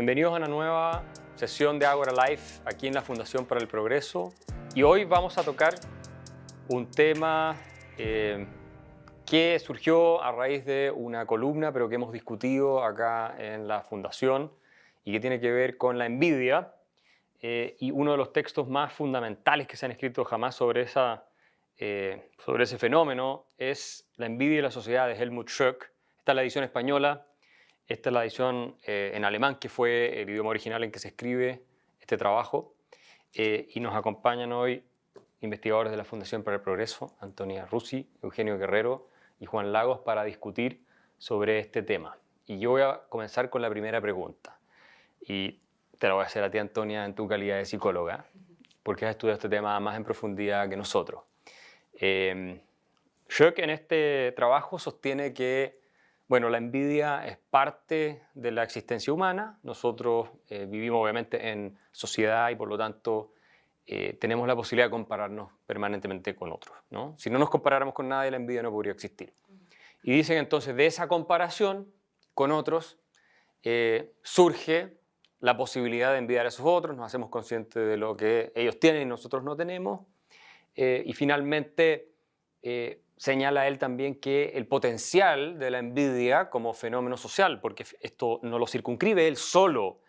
Bienvenidos a una nueva sesión de Ágora Life aquí en la Fundación para el Progreso. Y hoy vamos a tocar un tema que surgió a raíz de una columna, pero que hemos discutido acá en la Fundación y que tiene que ver con la envidia. Y uno de los textos más fundamentales que se han escrito jamás sobre ese fenómeno es La envidia y la sociedad de Helmut Schöck. Esta es la edición española. Esta es la edición en alemán, que fue el idioma original en que se escribe este trabajo. Y nos acompañan hoy investigadores de la Fundación para el Progreso, Antonia Rusi, Eugenio Guerrero y Juan Lagos, para discutir sobre este tema. Y yo voy a comenzar con la primera pregunta. Y te la voy a hacer a ti, Antonia, en tu calidad de psicóloga, porque has estudiado este tema más en profundidad que nosotros. Schöck en este trabajo sostiene que la envidia es parte de la existencia humana. Nosotros vivimos obviamente en sociedad y por lo tanto tenemos la posibilidad de compararnos permanentemente con otros, ¿no? Si no nos comparáramos con nadie, la envidia no podría existir. Y dicen entonces, de esa comparación con otros surge la posibilidad de envidiar a esos otros, nos hacemos conscientes de lo que ellos tienen y nosotros no tenemos. Y finalmente señala él también que el potencial de la envidia como fenómeno social, porque esto no lo circunscribe él solo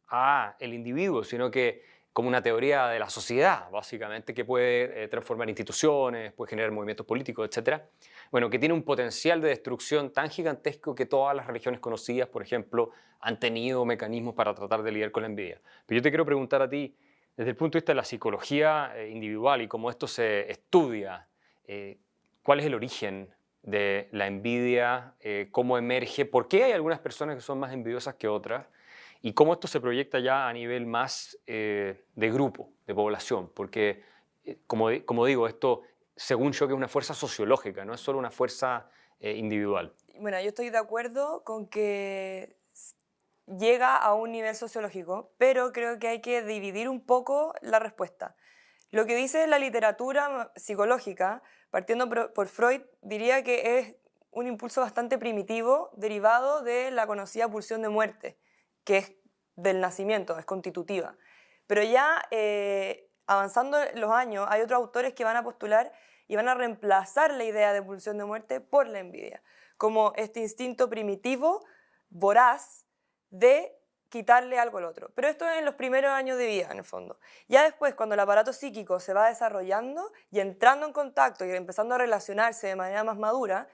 a el individuo, sino que como una teoría de la sociedad, básicamente, que puede transformar instituciones, puede generar movimientos políticos, etc. Bueno, que tiene un potencial de destrucción tan gigantesco que todas las religiones conocidas, por ejemplo, han tenido mecanismos para tratar de lidiar con la envidia. Pero yo te quiero preguntar a ti, desde el punto de vista de la psicología individual y cómo esto se estudia, ¿cuál es el origen de la envidia? ¿Cómo emerge? ¿Por qué hay algunas personas que son más envidiosas que otras? ¿Y cómo esto se proyecta ya a nivel más de grupo, de población? Porque, como digo, esto, según yo, que es una fuerza sociológica, no es solo una fuerza individual. Bueno, yo estoy de acuerdo con que llega a un nivel sociológico, pero creo que hay que dividir un poco la respuesta. Lo que dice la literatura psicológica, partiendo por Freud, diría que es un impulso bastante primitivo derivado de la conocida pulsión de muerte, que es del nacimiento, es constitutiva. Pero ya avanzando los años, hay otros autores que van a postular y van a reemplazar la idea de pulsión de muerte por la envidia, como este instinto primitivo, voraz, de quitarle algo al otro. Pero esto es en los primeros años de vida, en el fondo. Ya después, cuando el aparato psíquico se va desarrollando y entrando en contacto y empezando a relacionarse de manera más madura,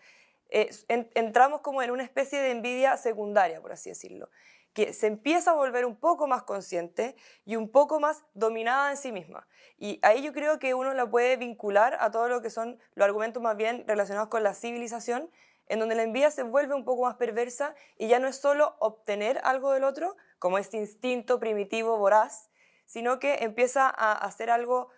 entramos como en una especie de envidia secundaria, por así decirlo, que se empieza a volver un poco más consciente y un poco más dominada en sí misma. Y ahí yo creo que uno la puede vincular a todo lo que son los argumentos más bien relacionados con la civilización, en donde la envidia se vuelve un poco más perversa y ya no es solo obtener algo del otro, como este instinto primitivo voraz, sino que empieza a hacer algo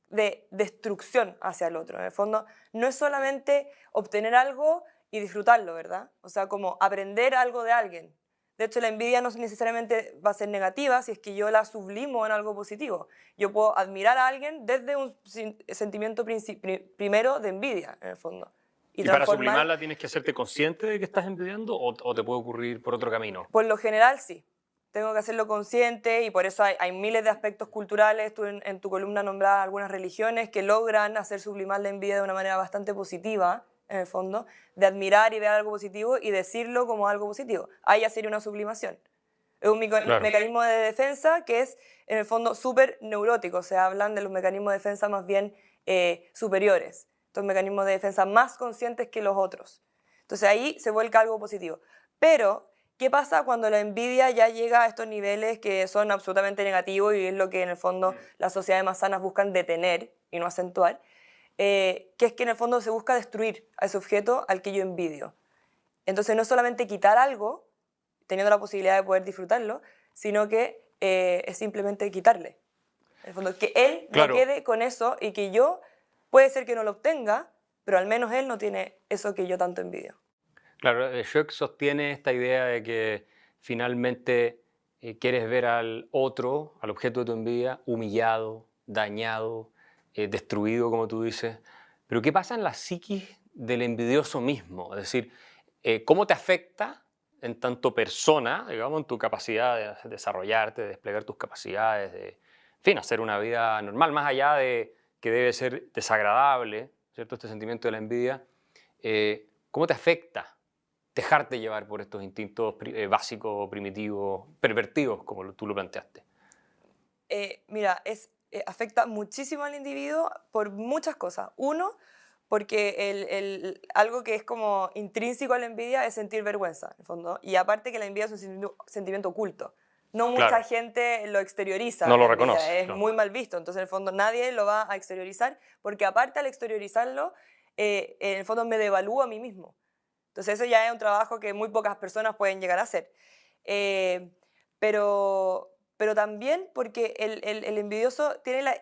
de destrucción hacia el otro. En el fondo, no es solamente obtener algo y disfrutarlo, ¿verdad? O sea, como aprender algo de alguien. De hecho, la envidia no necesariamente va a ser negativa si es que yo la sublimo en algo positivo. Yo puedo admirar a alguien desde un sentimiento primero de envidia, en el fondo. ¿Y para sublimarla tienes que hacerte consciente de que estás envidiando o te puede ocurrir por otro camino? Por lo general, sí. Tengo que hacerlo consciente y por eso hay miles de aspectos culturales. Tú en tu columna nombrabas algunas religiones que logran hacer sublimar la envidia de una manera bastante positiva, en el fondo, de admirar y ver algo positivo y decirlo como algo positivo. Ahí ya sería una sublimación. Es un mecanismo de defensa que es, en el fondo, súper neurótico. O sea, hablan de los mecanismos de defensa más bien superiores. Estos mecanismos de defensa más conscientes que los otros. Entonces ahí se vuelca algo positivo. Pero, ¿qué pasa cuando la envidia ya llega a estos niveles que son absolutamente negativos y es lo que en el fondo las sociedades más sanas buscan detener y no acentuar? Que es que en el fondo se busca destruir a ese objeto al que yo envidio. Entonces no es solamente quitar algo, teniendo la posibilidad de poder disfrutarlo, sino que es simplemente quitarle. En el fondo, que él no quede con eso y que yo, puede ser que no lo obtenga, pero al menos él no tiene eso que yo tanto envidio. Claro, Schöck sostiene esta idea de que finalmente quieres ver al otro, al objeto de tu envidia, humillado, dañado, destruido, como tú dices. Pero ¿qué pasa en la psiquis del envidioso mismo? Es decir, ¿cómo te afecta en tanto persona, digamos, en tu capacidad de desarrollarte, de desplegar tus capacidades, de, en fin, hacer una vida normal, más allá de que debe ser desagradable, ¿cierto? Este sentimiento de la envidia, ¿cómo te afecta dejarte llevar por estos instintos básicos, primitivos, pervertidos, como tú lo planteaste? Mira, afecta muchísimo al individuo por muchas cosas. Uno, porque algo que es como intrínseco a la envidia es sentir vergüenza, en el fondo. Y aparte que la envidia es un sentimiento oculto. No mucha Claro, gente lo exterioriza, no la lo envidia, reconoce, es claro. muy mal visto. Entonces, en el fondo, nadie lo va a exteriorizar, porque aparte al exteriorizarlo, en el fondo me devalúo a mí mismo. Entonces, eso ya es un trabajo que muy pocas personas pueden llegar a hacer. Eh, pero también porque el envidioso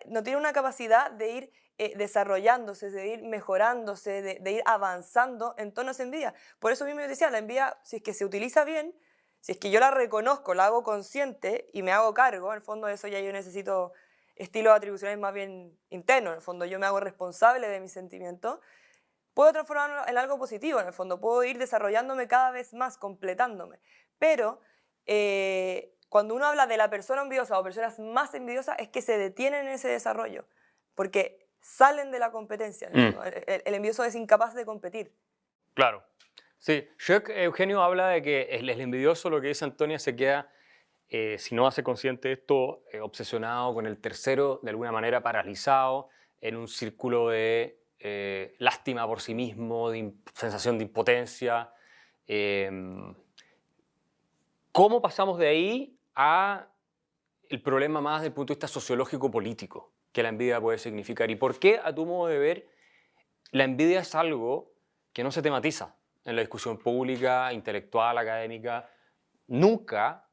no tiene una capacidad de ir desarrollándose, de ir mejorándose, de ir avanzando en tono de envidia. Por eso mismo yo decía, la envidia, si es que se utiliza bien, si es que yo la reconozco, la hago consciente y me hago cargo, en el fondo de eso ya yo necesito estilos atribucionales más bien internos, en el fondo yo me hago responsable de mis sentimientos, puedo transformarlo en algo positivo, en el fondo, puedo ir desarrollándome cada vez más, completándome. Pero cuando uno habla de la persona envidiosa o personas más envidiosas, es que se detienen en ese desarrollo, porque salen de la competencia, en el Mm, fondo. El envidioso es incapaz de competir. claro. Sí, Eugenio habla de que el envidioso, lo que dice Antonia, se queda, si no hace consciente esto, obsesionado con el tercero, de alguna manera paralizado, en un círculo de lástima por sí mismo, de sensación de impotencia. em, ¿Cómo pasamos de ahí a el problema más desde el punto de vista sociológico-político que la envidia puede significar? ¿Y por qué, a tu modo de ver, la envidia es algo que no se tematiza en la discusión pública, intelectual, académica? Nunca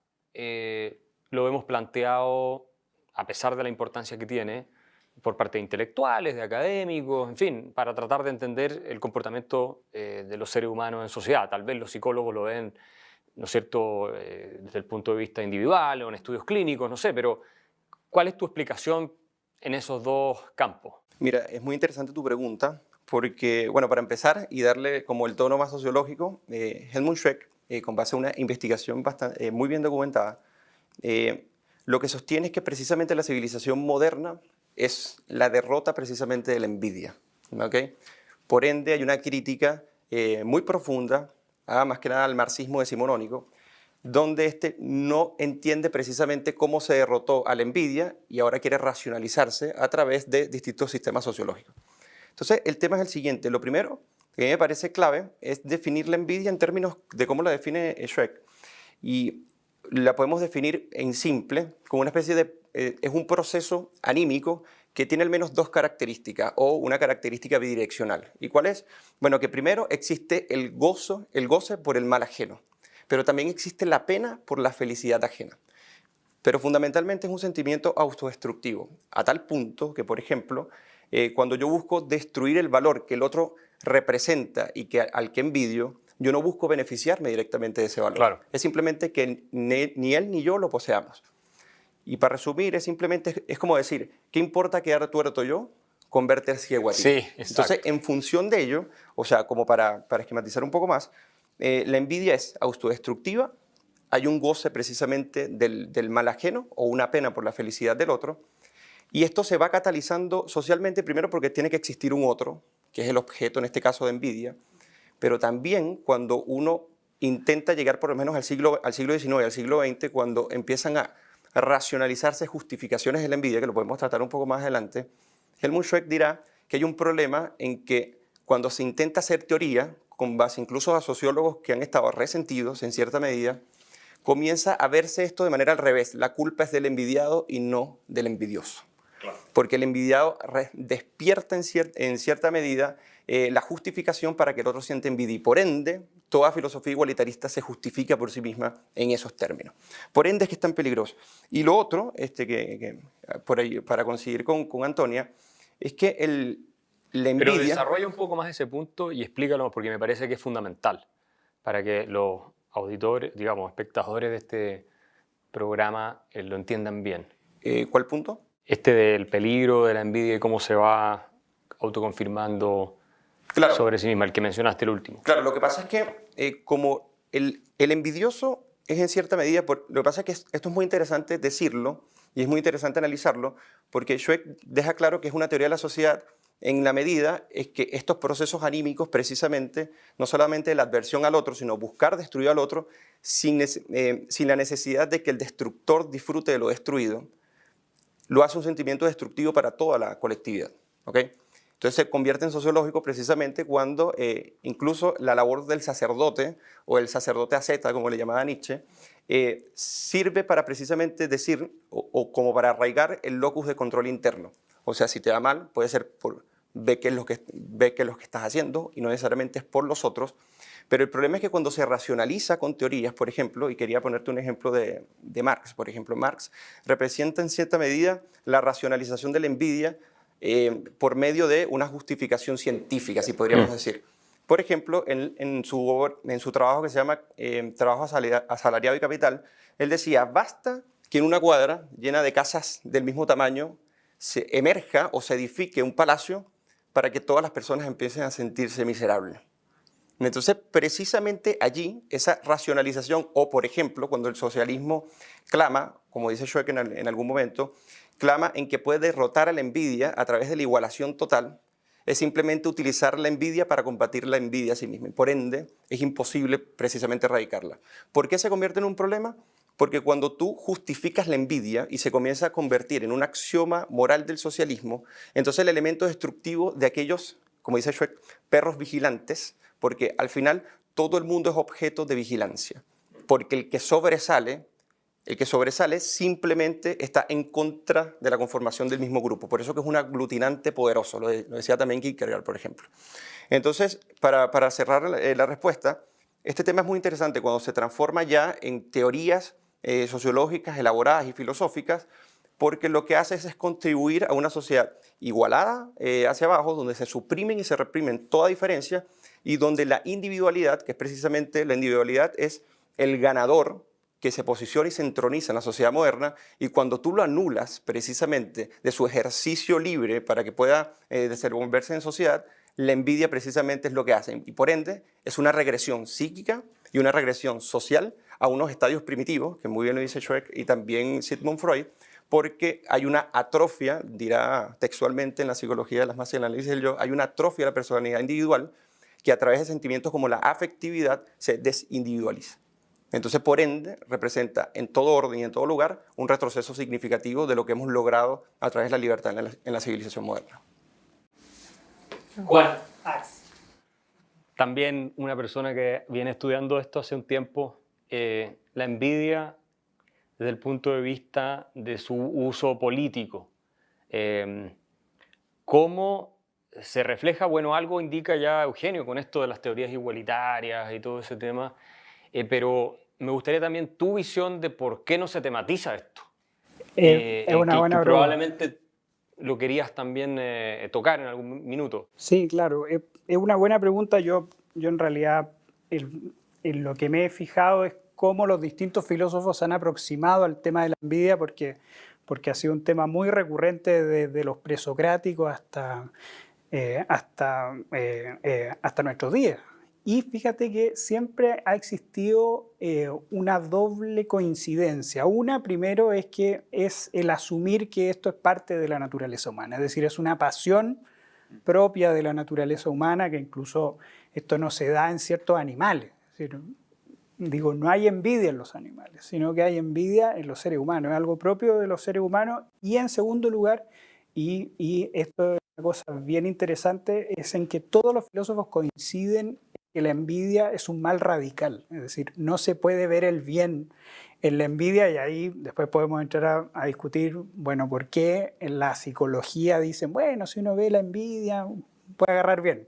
lo hemos planteado, a pesar de la importancia que tiene, por parte de intelectuales, de académicos, en fin, para tratar de entender el comportamiento de los seres humanos en sociedad. Tal vez los psicólogos lo ven, ¿no es cierto?, desde el punto de vista individual o en estudios clínicos, no sé, pero ¿cuál es tu explicación en esos dos campos? Mira, es muy interesante tu pregunta porque, bueno, para empezar y darle como el tono más sociológico, Helmut Schreck, con base a una investigación muy bien documentada, eh, lo que sostiene es que precisamente la civilización moderna es la derrota precisamente de la envidia, ¿ok? Por ende, hay una crítica muy profunda, más que nada al marxismo decimonónico, donde este no entiende precisamente cómo se derrotó a la envidia y ahora quiere racionalizarse a través de distintos sistemas sociológicos. Entonces, el tema es el siguiente. Lo primero que a mí me parece clave es definir la envidia en términos de cómo la define Schreck. Y la podemos definir en simple, como una especie de... es un proceso anímico que tiene al menos dos características o una característica bidireccional. ¿Y cuál es? Bueno, que primero existe el goce por el mal ajeno, pero también existe la pena por la felicidad ajena. Pero fundamentalmente es un sentimiento autodestructivo, a tal punto que, por ejemplo, cuando yo busco destruir el valor que el otro representa y al que envidio, yo no busco beneficiarme directamente de ese valor. Claro. Es simplemente que ni él ni yo lo poseamos. Y para resumir, es como decir, ¿qué importa quedar tuerto yo con verte ciego a ti? Sí, exacto. Entonces, en función de ello, o sea, como para esquematizar un poco más, la envidia es autodestructiva, hay un goce precisamente del mal ajeno o una pena por la felicidad del otro, y esto se va catalizando socialmente primero porque tiene que existir un otro, que es el objeto en este caso de envidia, pero también cuando uno intenta llegar por lo menos al siglo XIX, al siglo XX, cuando empiezan a racionalizarse justificaciones de la envidia, que lo podemos tratar un poco más adelante, Helmut Schreck dirá que hay un problema en que cuando se intenta hacer teoría, con base incluso a sociólogos que han estado resentidos en cierta medida, comienza a verse esto de manera al revés. La culpa es del envidiado y no del envidioso. Claro. Porque el envidiado despierta en cierta medida la justificación para que el otro siente envidia y por ende toda filosofía igualitarista se justifica por sí misma en esos términos. Por ende es que es tan peligroso. Y lo otro, por ahí, para conseguir con Antonia, es que la envidia... Pero desarrolla un poco más ese punto y explícalo porque me parece que es fundamental para que los auditores, digamos, espectadores de este programa lo entiendan bien. ¿Cuál punto? Este del peligro de la envidia y cómo se va autoconfirmando Claro. sobre sí misma, el que mencionaste el último. Claro, lo que pasa es que como El envidioso es en cierta medida, lo que pasa es que esto es muy interesante decirlo y es muy interesante analizarlo, porque Schweck deja claro que es una teoría de la sociedad en la medida es que estos procesos anímicos precisamente, no solamente la adversión al otro, sino buscar destruir al otro sin la necesidad de que el destructor disfrute de lo destruido, lo hace un sentimiento destructivo para toda la colectividad. ¿Okay? Entonces se convierte en sociológico precisamente cuando incluso la labor del sacerdote, o el sacerdote asceta, como le llamaba Nietzsche, sirve para precisamente decir, o como para arraigar el locus de control interno. O sea, si te va mal, puede ser por ve qué es lo que estás haciendo y no necesariamente es por los otros. Pero el problema es que cuando se racionaliza con teorías, por ejemplo, y quería ponerte un ejemplo de Marx, por ejemplo, Marx representa en cierta medida la racionalización de la envidia por medio de una justificación científica, si podríamos decir. Por ejemplo, en su trabajo que se llama Trabajo asalariado y capital, él decía, basta que en una cuadra llena de casas del mismo tamaño se emerja o se edifique un palacio para que todas las personas empiecen a sentirse miserables. Entonces, precisamente allí, esa racionalización, o por ejemplo, cuando el socialismo clama, como dice Schweck en algún momento, clama en que puede derrotar a la envidia a través de la igualación total, es simplemente utilizar la envidia para combatir la envidia a sí misma. Y por ende, es imposible precisamente erradicarla. ¿Por qué se convierte en un problema? Porque cuando tú justificas la envidia y se comienza a convertir en un axioma moral del socialismo, entonces el elemento destructivo de aquellos, como dice Schweck, perros vigilantes, porque al final todo el mundo es objeto de vigilancia, porque el que sobresale simplemente está en contra de la conformación del mismo grupo. Por eso que es un aglutinante poderoso, lo decía también Kierkegaard, por ejemplo. Entonces, para cerrar la respuesta, este tema es muy interesante cuando se transforma ya en teorías sociológicas, elaboradas y filosóficas, porque lo que hace es contribuir a una sociedad igualada hacia abajo, donde se suprimen y se reprimen toda diferencia, y donde la individualidad, que es precisamente la individualidad, es el ganador que se posiciona y se entroniza en la sociedad moderna, y cuando tú lo anulas precisamente de su ejercicio libre para que pueda desenvolverse en sociedad, la envidia precisamente es lo que hace, y por ende es una regresión psíquica y una regresión social a unos estadios primitivos, que muy bien lo dice Schweck y también Sigmund Freud, porque hay una atrofia, dirá textualmente en la psicología de las masas y el análisis del yo, hay una atrofia de la personalidad individual que a través de sentimientos como la afectividad se desindividualiza. Entonces, por ende, representa en todo orden y en todo lugar un retroceso significativo de lo que hemos logrado a través de la libertad en la civilización moderna. Juan, también una persona que viene estudiando esto hace un tiempo, la envidia desde el punto de vista de su uso político. ¿Cómo se refleja? Bueno, algo indica ya Eugenio con esto de las teorías igualitarias y todo ese tema, pero me gustaría también tu visión de por qué no se tematiza esto. Es una buena que pregunta. probablemente lo querías también tocar en algún minuto. Sí, claro, es una buena pregunta. Yo en realidad en lo que me he fijado es cómo los distintos filósofos se han aproximado al tema de la envidia, porque ha sido un tema muy recurrente desde los presocráticos hasta nuestros días. Y fíjate que siempre ha existido una doble coincidencia. Una, primero, es que es el asumir que esto es parte de la naturaleza humana, es decir, es una pasión propia de la naturaleza humana, que incluso esto no se da en ciertos animales. Es decir, digo, no hay envidia en los animales, sino que hay envidia en los seres humanos, es algo propio de los seres humanos. Y en segundo lugar, y esto es una cosa bien interesante, es en que todos los filósofos coinciden que la envidia es un mal radical, es decir, no se puede ver el bien en la envidia, y ahí después podemos entrar a discutir, bueno, por qué en la psicología dicen, bueno, si uno ve la envidia puede agarrar bien.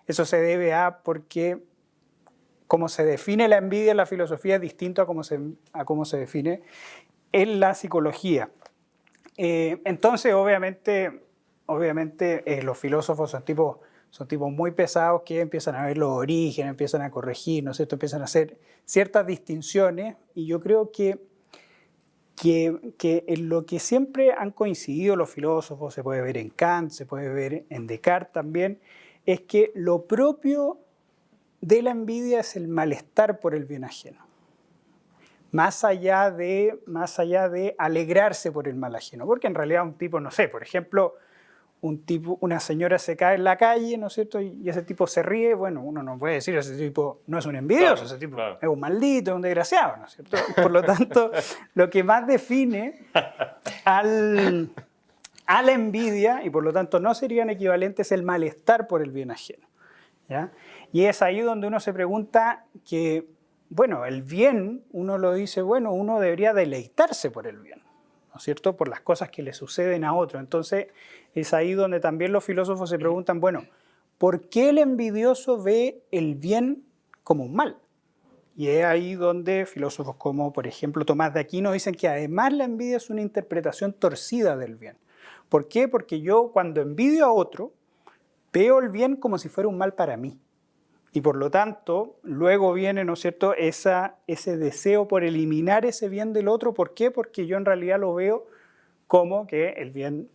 Eso se debe a porque cómo se define la envidia en la filosofía es distinto a cómo se define en la psicología. Entonces, obviamente los filósofos son tipos muy pesados que empiezan a ver los orígenes, empiezan a corregir, ¿no es cierto? Empiezan a hacer ciertas distinciones, y yo creo que en lo que siempre han coincidido los filósofos, se puede ver en Kant, se puede ver en Descartes también, es que lo propio de la envidia es el malestar por el bien ajeno. más allá de alegrarse por el mal ajeno. Porque en realidad un tipo, no sé, por ejemplo, una señora se cae en la calle, ¿no es cierto? Y ese tipo se ríe, bueno, uno no puede decir, ese tipo no es un envidioso, ese tipo es un maldito, un desgraciado, ¿no es cierto? Por lo tanto, lo que más define a la envidia, y por lo tanto no serían equivalentes, el malestar por el bien ajeno, ¿ya? Y es ahí donde uno se pregunta que, bueno, el bien, uno lo dice, bueno, uno debería deleitarse por el bien, ¿no es cierto?, por las cosas que le suceden a otro. Entonces, es ahí donde también los filósofos se preguntan, bueno, ¿por qué el envidioso ve el bien como un mal? Y es ahí donde filósofos como, por ejemplo, Tomás de Aquino dicen que además la envidia es una interpretación torcida del bien. ¿Por qué? Porque yo cuando envidio a otro, veo el bien como si fuera un mal para mí. Y por lo tanto, luego viene, ¿no es cierto?, ese deseo por eliminar ese bien del otro. ¿Por qué? Porque yo en realidad lo veo como que el bien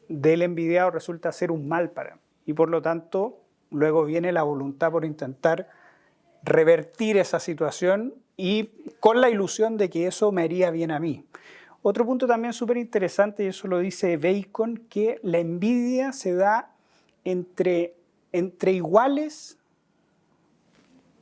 del envidiado resulta ser un mal para mí. Y por lo tanto, luego viene la voluntad por intentar revertir esa situación y con la ilusión de que eso me haría bien a mí. Otro punto también súper interesante, y eso lo dice Bacon, que la envidia se da entre iguales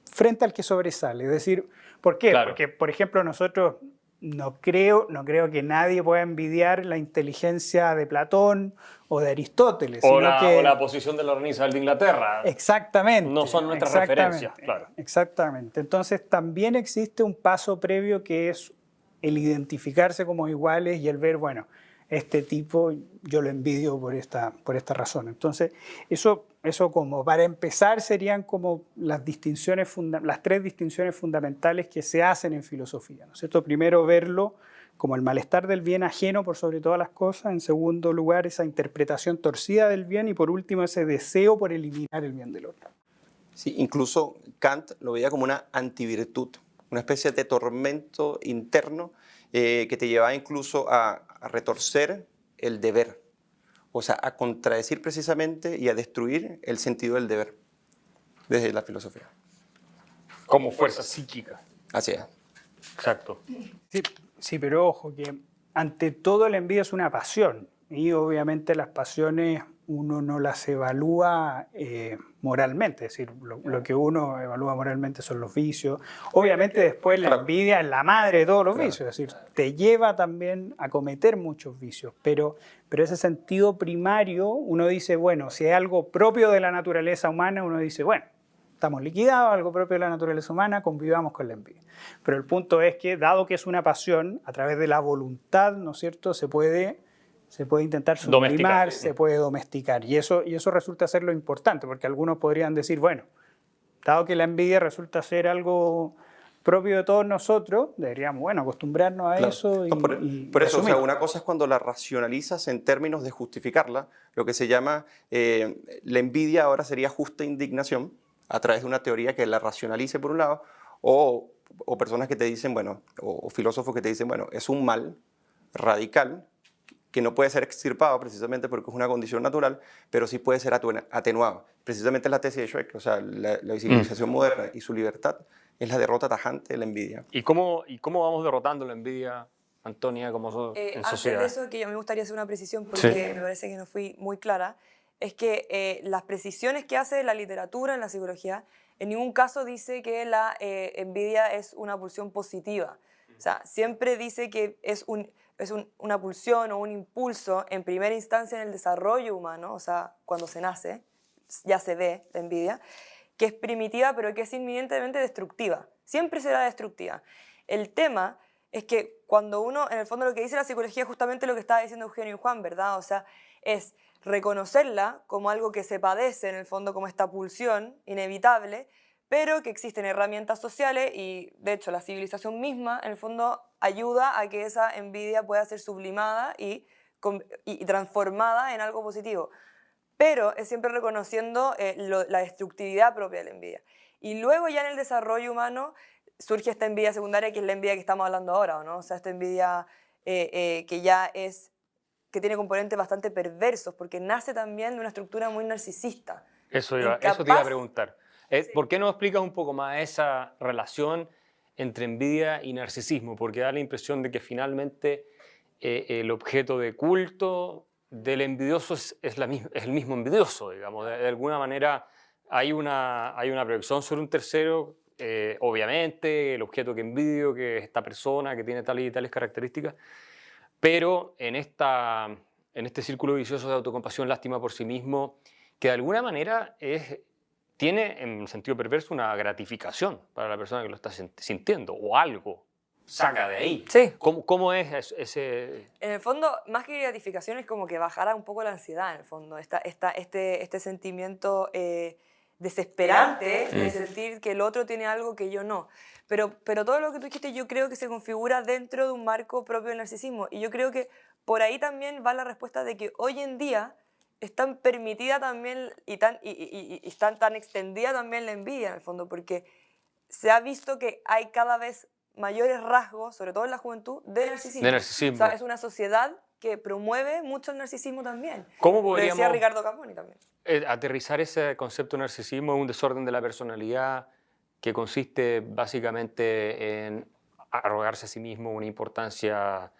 frente al que sobresale. Es decir, ¿por qué? Claro. Porque, por ejemplo, nosotros no creo que nadie pueda envidiar la inteligencia de Platón o de Aristóteles. O sino que, la posición de la Reina Isabel de Inglaterra. Exactamente. No son nuestras referencias, claro. Exactamente. Entonces también existe un paso previo que es el identificarse como iguales y el ver, bueno, este tipo yo lo envidio por esta razón. Entonces, eso como para empezar serían como las tres distinciones fundamentales que se hacen en filosofía, ¿no es cierto? Primero, verlo como el malestar del bien ajeno por sobre todas las cosas. En segundo lugar, esa interpretación torcida del bien. Y por último, ese deseo por eliminar el bien del otro. Sí, incluso Kant lo veía como una antivirtud, una especie de tormento interno que te llevaba incluso a retorcer el deber, o sea, a contradecir precisamente y a destruir el sentido del deber desde la filosofía. Como fuerza psíquica. Así es. Exacto. Sí, pero ojo, que ante todo la envidia es una pasión y obviamente las pasiones uno no las evalúa moralmente, es decir, lo que uno evalúa moralmente son los vicios. Obviamente después la envidia es la madre de todos los vicios, es decir, te lleva también a cometer muchos vicios, pero ese sentido primario uno dice, bueno, si es algo propio de la naturaleza humana, uno dice, bueno, estamos liquidados, algo propio de la naturaleza humana, convivamos con la envidia. Pero el punto es que, dado que es una pasión, a través de la voluntad, ¿no es cierto?, se puede intentar sublimar, se puede domesticar. Y eso resulta ser lo importante, porque algunos podrían decir, bueno, dado que la envidia resulta ser algo propio de todos nosotros, deberíamos, bueno, acostumbrarnos a eso. Por eso, o sea, una cosa es cuando la racionalizas en términos de justificarla, lo que se llama la envidia ahora sería justa indignación, a través de una teoría que la racionalice por un lado, o personas que te dicen, bueno, o filósofos que te dicen, bueno, es un mal radical que no puede ser extirpado precisamente porque es una condición natural, pero sí puede ser atenuado. Precisamente es la tesis de Schweck, o sea, la civilización moderna y su libertad es la derrota tajante de la envidia. ¿Y cómo vamos derrotando la envidia, Antonia, como en sociedad? Antes de eso, que yo me gustaría hacer una precisión porque me parece que no fui muy clara, es que las precisiones que hace la literatura en la psicología en ningún caso dice que la envidia es una pulsión positiva. O sea, siempre dice que es una pulsión o un impulso en primera instancia en el desarrollo humano, o sea, cuando se nace, ya se ve la envidia, que es primitiva pero que es inminentemente destructiva. Siempre será destructiva. El tema es que cuando uno, en el fondo lo que dice la psicología es justamente lo que estaba diciendo Eugenio y Juan, ¿verdad? O sea, es reconocerla como algo que se padece, en el fondo como esta pulsión inevitable, pero que existen herramientas sociales y, de hecho, la civilización misma, en el fondo, ayuda a que esa envidia pueda ser sublimada y transformada en algo positivo. Pero es siempre reconociendo la destructividad propia de la envidia. Y luego ya en el desarrollo humano surge esta envidia secundaria, que es la envidia que estamos hablando ahora, ¿no? O sea, esta envidia que ya que tiene componentes bastante perversos, porque nace también de una estructura muy narcisista. Eso te iba a preguntar. ¿Por qué no explicas un poco más esa relación entre envidia y narcisismo, porque da la impresión de que finalmente el objeto de culto del envidioso es el mismo envidioso, digamos. De alguna manera hay una proyección sobre un tercero, obviamente, el objeto que envidio, que es esta persona que tiene tales y tales características, pero en este círculo vicioso de autocompasión, lástima por sí mismo, que de alguna manera tiene en sentido perverso una gratificación para la persona que lo está sintiendo, o algo saca de ahí. Sí. ¿Cómo es ese...? En el fondo, más que gratificación, es como que bajara un poco la ansiedad, en el fondo. Este sentimiento desesperante de sentir que el otro tiene algo que yo no. Pero todo lo que tú dijiste, yo creo que se configura dentro de un marco propio del narcisismo. Y yo creo que por ahí también va la respuesta de que hoy en día es tan permitida también y tan extendida también la envidia, en el fondo, porque se ha visto que hay cada vez mayores rasgos, sobre todo en la juventud, de narcisismo. De narcisismo. O sea, es una sociedad que promueve mucho el narcisismo también. ¿Cómo Lo decía podríamos Ricardo Caponi también. aterrizar ese concepto de narcisismo en un desorden de la personalidad que consiste básicamente en arrogarse a sí mismo una importancia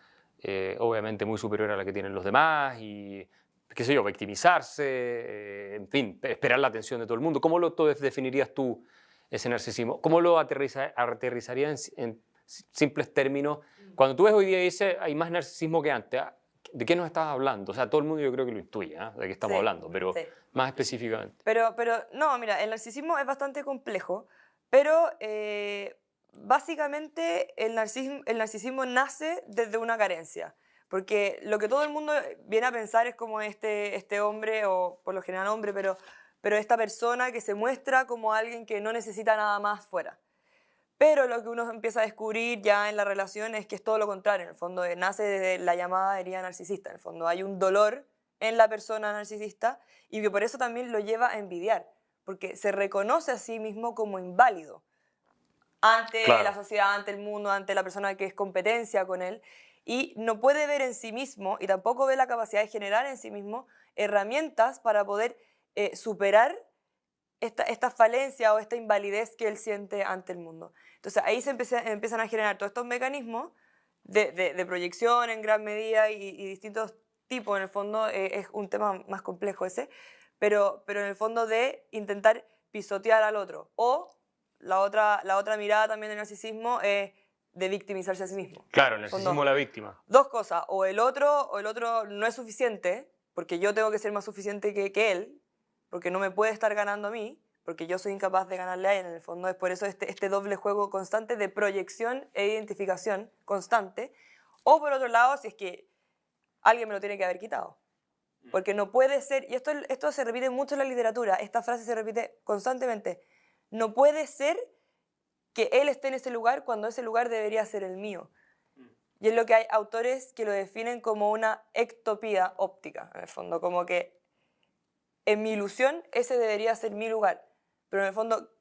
obviamente muy superior a la que tienen los demás y, qué sé yo, victimizarse, en fin, esperar la atención de todo el mundo? ¿Cómo lo definirías tú ese narcisismo? ¿Cómo lo aterrizarías en simples términos? Cuando tú ves hoy día y dices, hay más narcisismo que antes, ¿de qué nos estás hablando? O sea, todo el mundo yo creo que lo intuye, ¿eh? De qué estamos hablando, pero más específicamente. Pero no, mira, el narcisismo es bastante complejo, pero básicamente el narcisismo nace desde una carencia. Porque lo que todo el mundo viene a pensar es como este hombre, o por lo general hombre, pero esta persona que se muestra como alguien que no necesita nada más fuera. Pero lo que uno empieza a descubrir ya en la relación es que es todo lo contrario. En el fondo nace desde la llamada herida narcisista. En el fondo hay un dolor en la persona narcisista y que por eso también lo lleva a envidiar. Porque se reconoce a sí mismo como inválido ante la sociedad, ante el mundo, ante la persona que es competencia con él. Y no puede ver en sí mismo y tampoco ve la capacidad de generar en sí mismo herramientas para poder superar esta falencia o esta invalidez que él siente ante el mundo. Entonces ahí se empiezan a generar todos estos mecanismos de proyección en gran medida y distintos tipos. En el fondo es un tema más complejo ese, pero en el fondo de intentar pisotear al otro. O la otra mirada también del narcisismo es de victimizarse a sí mismo. Claro, el narcisismo de la víctima. Dos cosas, o el otro no es suficiente, porque yo tengo que ser más suficiente que él, porque no me puede estar ganando a mí, porque yo soy incapaz de ganarle a él. En el fondo es por eso este doble juego constante de proyección e identificación constante. O por otro lado, si es que alguien me lo tiene que haber quitado. Porque no puede ser, y esto se repite mucho en la literatura, esta frase se repite constantemente, no puede ser que él esté en ese lugar cuando ese lugar debería ser el mío. Y es lo que hay autores que lo definen como una ectopía óptica, en el fondo, como que en mi ilusión ese debería ser mi lugar. Pero en el fondo,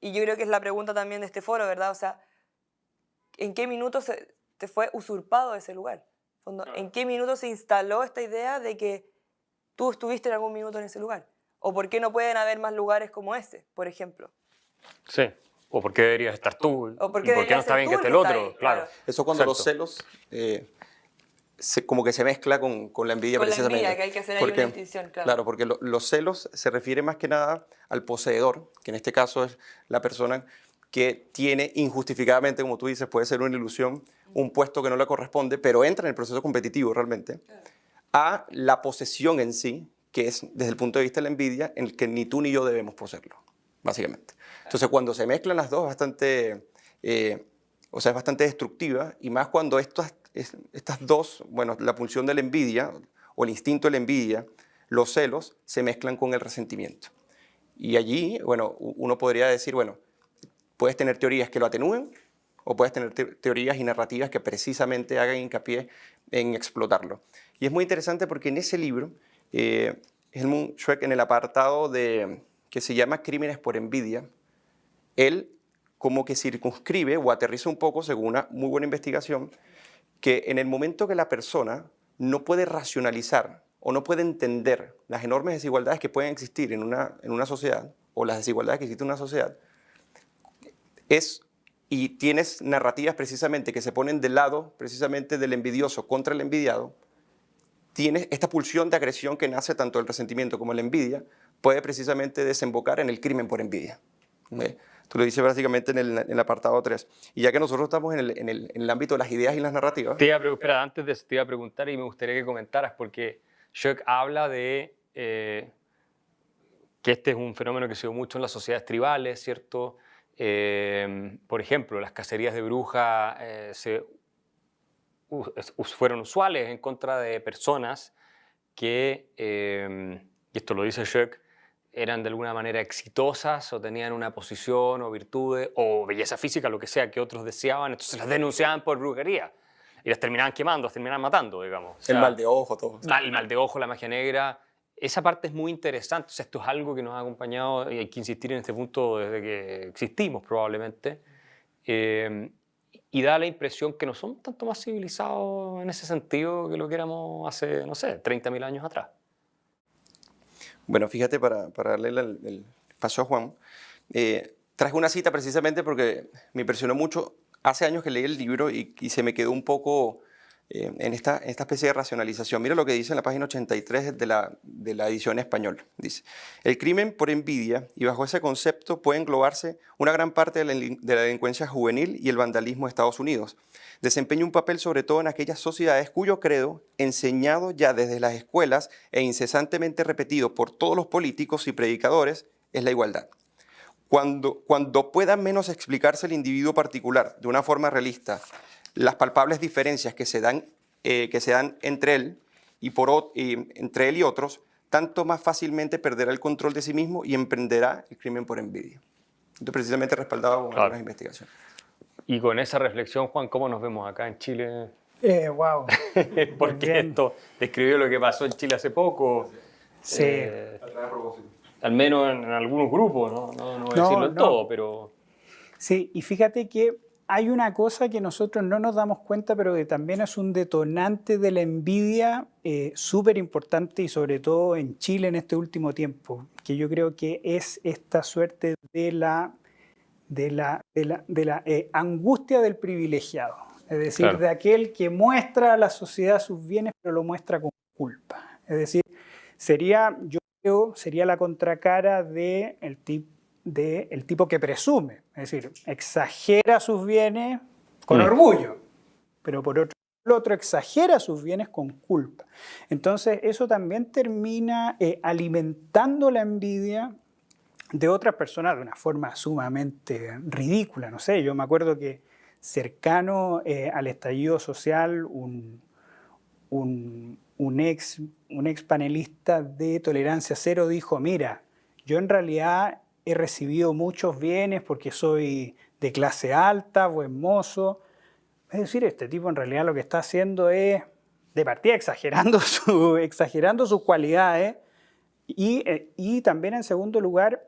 y yo creo que es la pregunta también de este foro, ¿verdad? O sea, ¿en qué minuto te fue usurpado ese lugar? En el fondo, ¿en qué minuto se instaló esta idea de que tú estuviste en algún minuto en ese lugar? ¿O por qué no pueden haber más lugares como ese, por ejemplo? Sí. ¿O por qué deberías estar tú? ¿O por qué no está bien que esté el otro? Ahí, claro. Eso cuando Exacto. los celos como que se mezcla con la envidia Con la precisamente. envidia, que hay que hacer ahí una distinción, claro. Claro, porque los celos se refiere más que nada al poseedor, que en este caso es la persona que tiene injustificadamente, como tú dices, puede ser una ilusión, un puesto que no le corresponde, pero entra en el proceso competitivo realmente, a la posesión en sí, que es desde el punto de vista de la envidia, en el que ni tú ni yo debemos poseerlo, básicamente. Entonces, cuando se mezclan las dos, es bastante destructiva, y más cuando estas dos, bueno, la pulsión de la envidia, o el instinto de la envidia, los celos, se mezclan con el resentimiento. Y allí, bueno, uno podría decir, bueno, puedes tener teorías que lo atenúen, o puedes tener teorías y narrativas que precisamente hagan hincapié en explotarlo. Y es muy interesante porque en ese libro, Helmut Schweck, en el apartado que se llama Crímenes por envidia, él como que circunscribe o aterriza un poco, según una muy buena investigación, que en el momento que la persona no puede racionalizar o no puede entender las enormes desigualdades que pueden existir en una sociedad, o las desigualdades que existen en una sociedad, es y tienes narrativas precisamente que se ponen del lado precisamente del envidioso contra el envidiado, tienes esta pulsión de agresión que nace tanto del resentimiento como la envidia, puede precisamente desembocar en el crimen por envidia. Tú lo dices básicamente en el apartado 3. Y ya que nosotros estamos en el ámbito de las ideas y las narrativas... Espera, antes de eso te iba a preguntar y me gustaría que comentaras, porque Schuck habla de que este es un fenómeno que se dio mucho en las sociedades tribales, ¿cierto? Por ejemplo, las cacerías de brujas fueron usuales en contra de personas que, y esto lo dice Schuck, eran de alguna manera exitosas o tenían una posición o virtudes o belleza física, lo que sea que otros deseaban, entonces las denunciaban por brujería y las terminaban quemando, las terminaban matando, digamos. O sea, el mal de ojo, todo. El mal de ojo, la magia negra. Esa parte es muy interesante. O sea, esto es algo que nos ha acompañado y hay que insistir en este punto desde que existimos probablemente. Y da la impresión que no somos tanto más civilizados en ese sentido que lo que éramos hace, no sé, 30.000 años atrás. Bueno, fíjate, para darle el paso a Juan, traje una cita precisamente porque me impresionó mucho. Hace años que leí el libro y se me quedó un poco en esta especie de racionalización. Mira lo que dice en la página 83 de la edición español. Dice, el crimen por envidia, y bajo ese concepto puede englobarse una gran parte de la delincuencia juvenil y el vandalismo de Estados Unidos. Desempeña un papel sobre todo en aquellas sociedades cuyo credo, enseñado ya desde las escuelas e incesantemente repetido por todos los políticos y predicadores, es la igualdad. Cuando pueda menos explicarse el individuo particular de una forma realista, las palpables diferencias que se dan entre él entre él y otros, tanto más fácilmente perderá el control de sí mismo y emprenderá el crimen por envidia. Esto precisamente respaldado con algunas investigaciones. Y con esa reflexión, Juan, ¿cómo nos vemos acá en Chile? Wow. Porque esto describió lo que pasó en Chile hace poco. Sí. Al menos en algunos grupos, no voy a decirlo en todo, pero... Sí, y fíjate que hay una cosa que nosotros no nos damos cuenta, pero que también es un detonante de la envidia súper importante y sobre todo en Chile en este último tiempo, que yo creo que es esta suerte de la angustia del privilegiado, es decir, claro, de aquel que muestra a la sociedad sus bienes, pero lo muestra con culpa. Es decir, sería la contracara del tipo que presume, es decir, exagera sus bienes con orgullo, pero por otro lado, el otro exagera sus bienes con culpa. Entonces, eso también termina alimentando la envidia de otras personas de una forma sumamente ridícula. No sé, yo me acuerdo que cercano al estallido social, un ex panelista de Tolerancia Cero dijo, mira, yo en realidad he recibido muchos bienes porque soy de clase alta, buen mozo. Es decir, este tipo en realidad lo que está haciendo es, de partida, exagerando sus cualidades y también, en segundo lugar,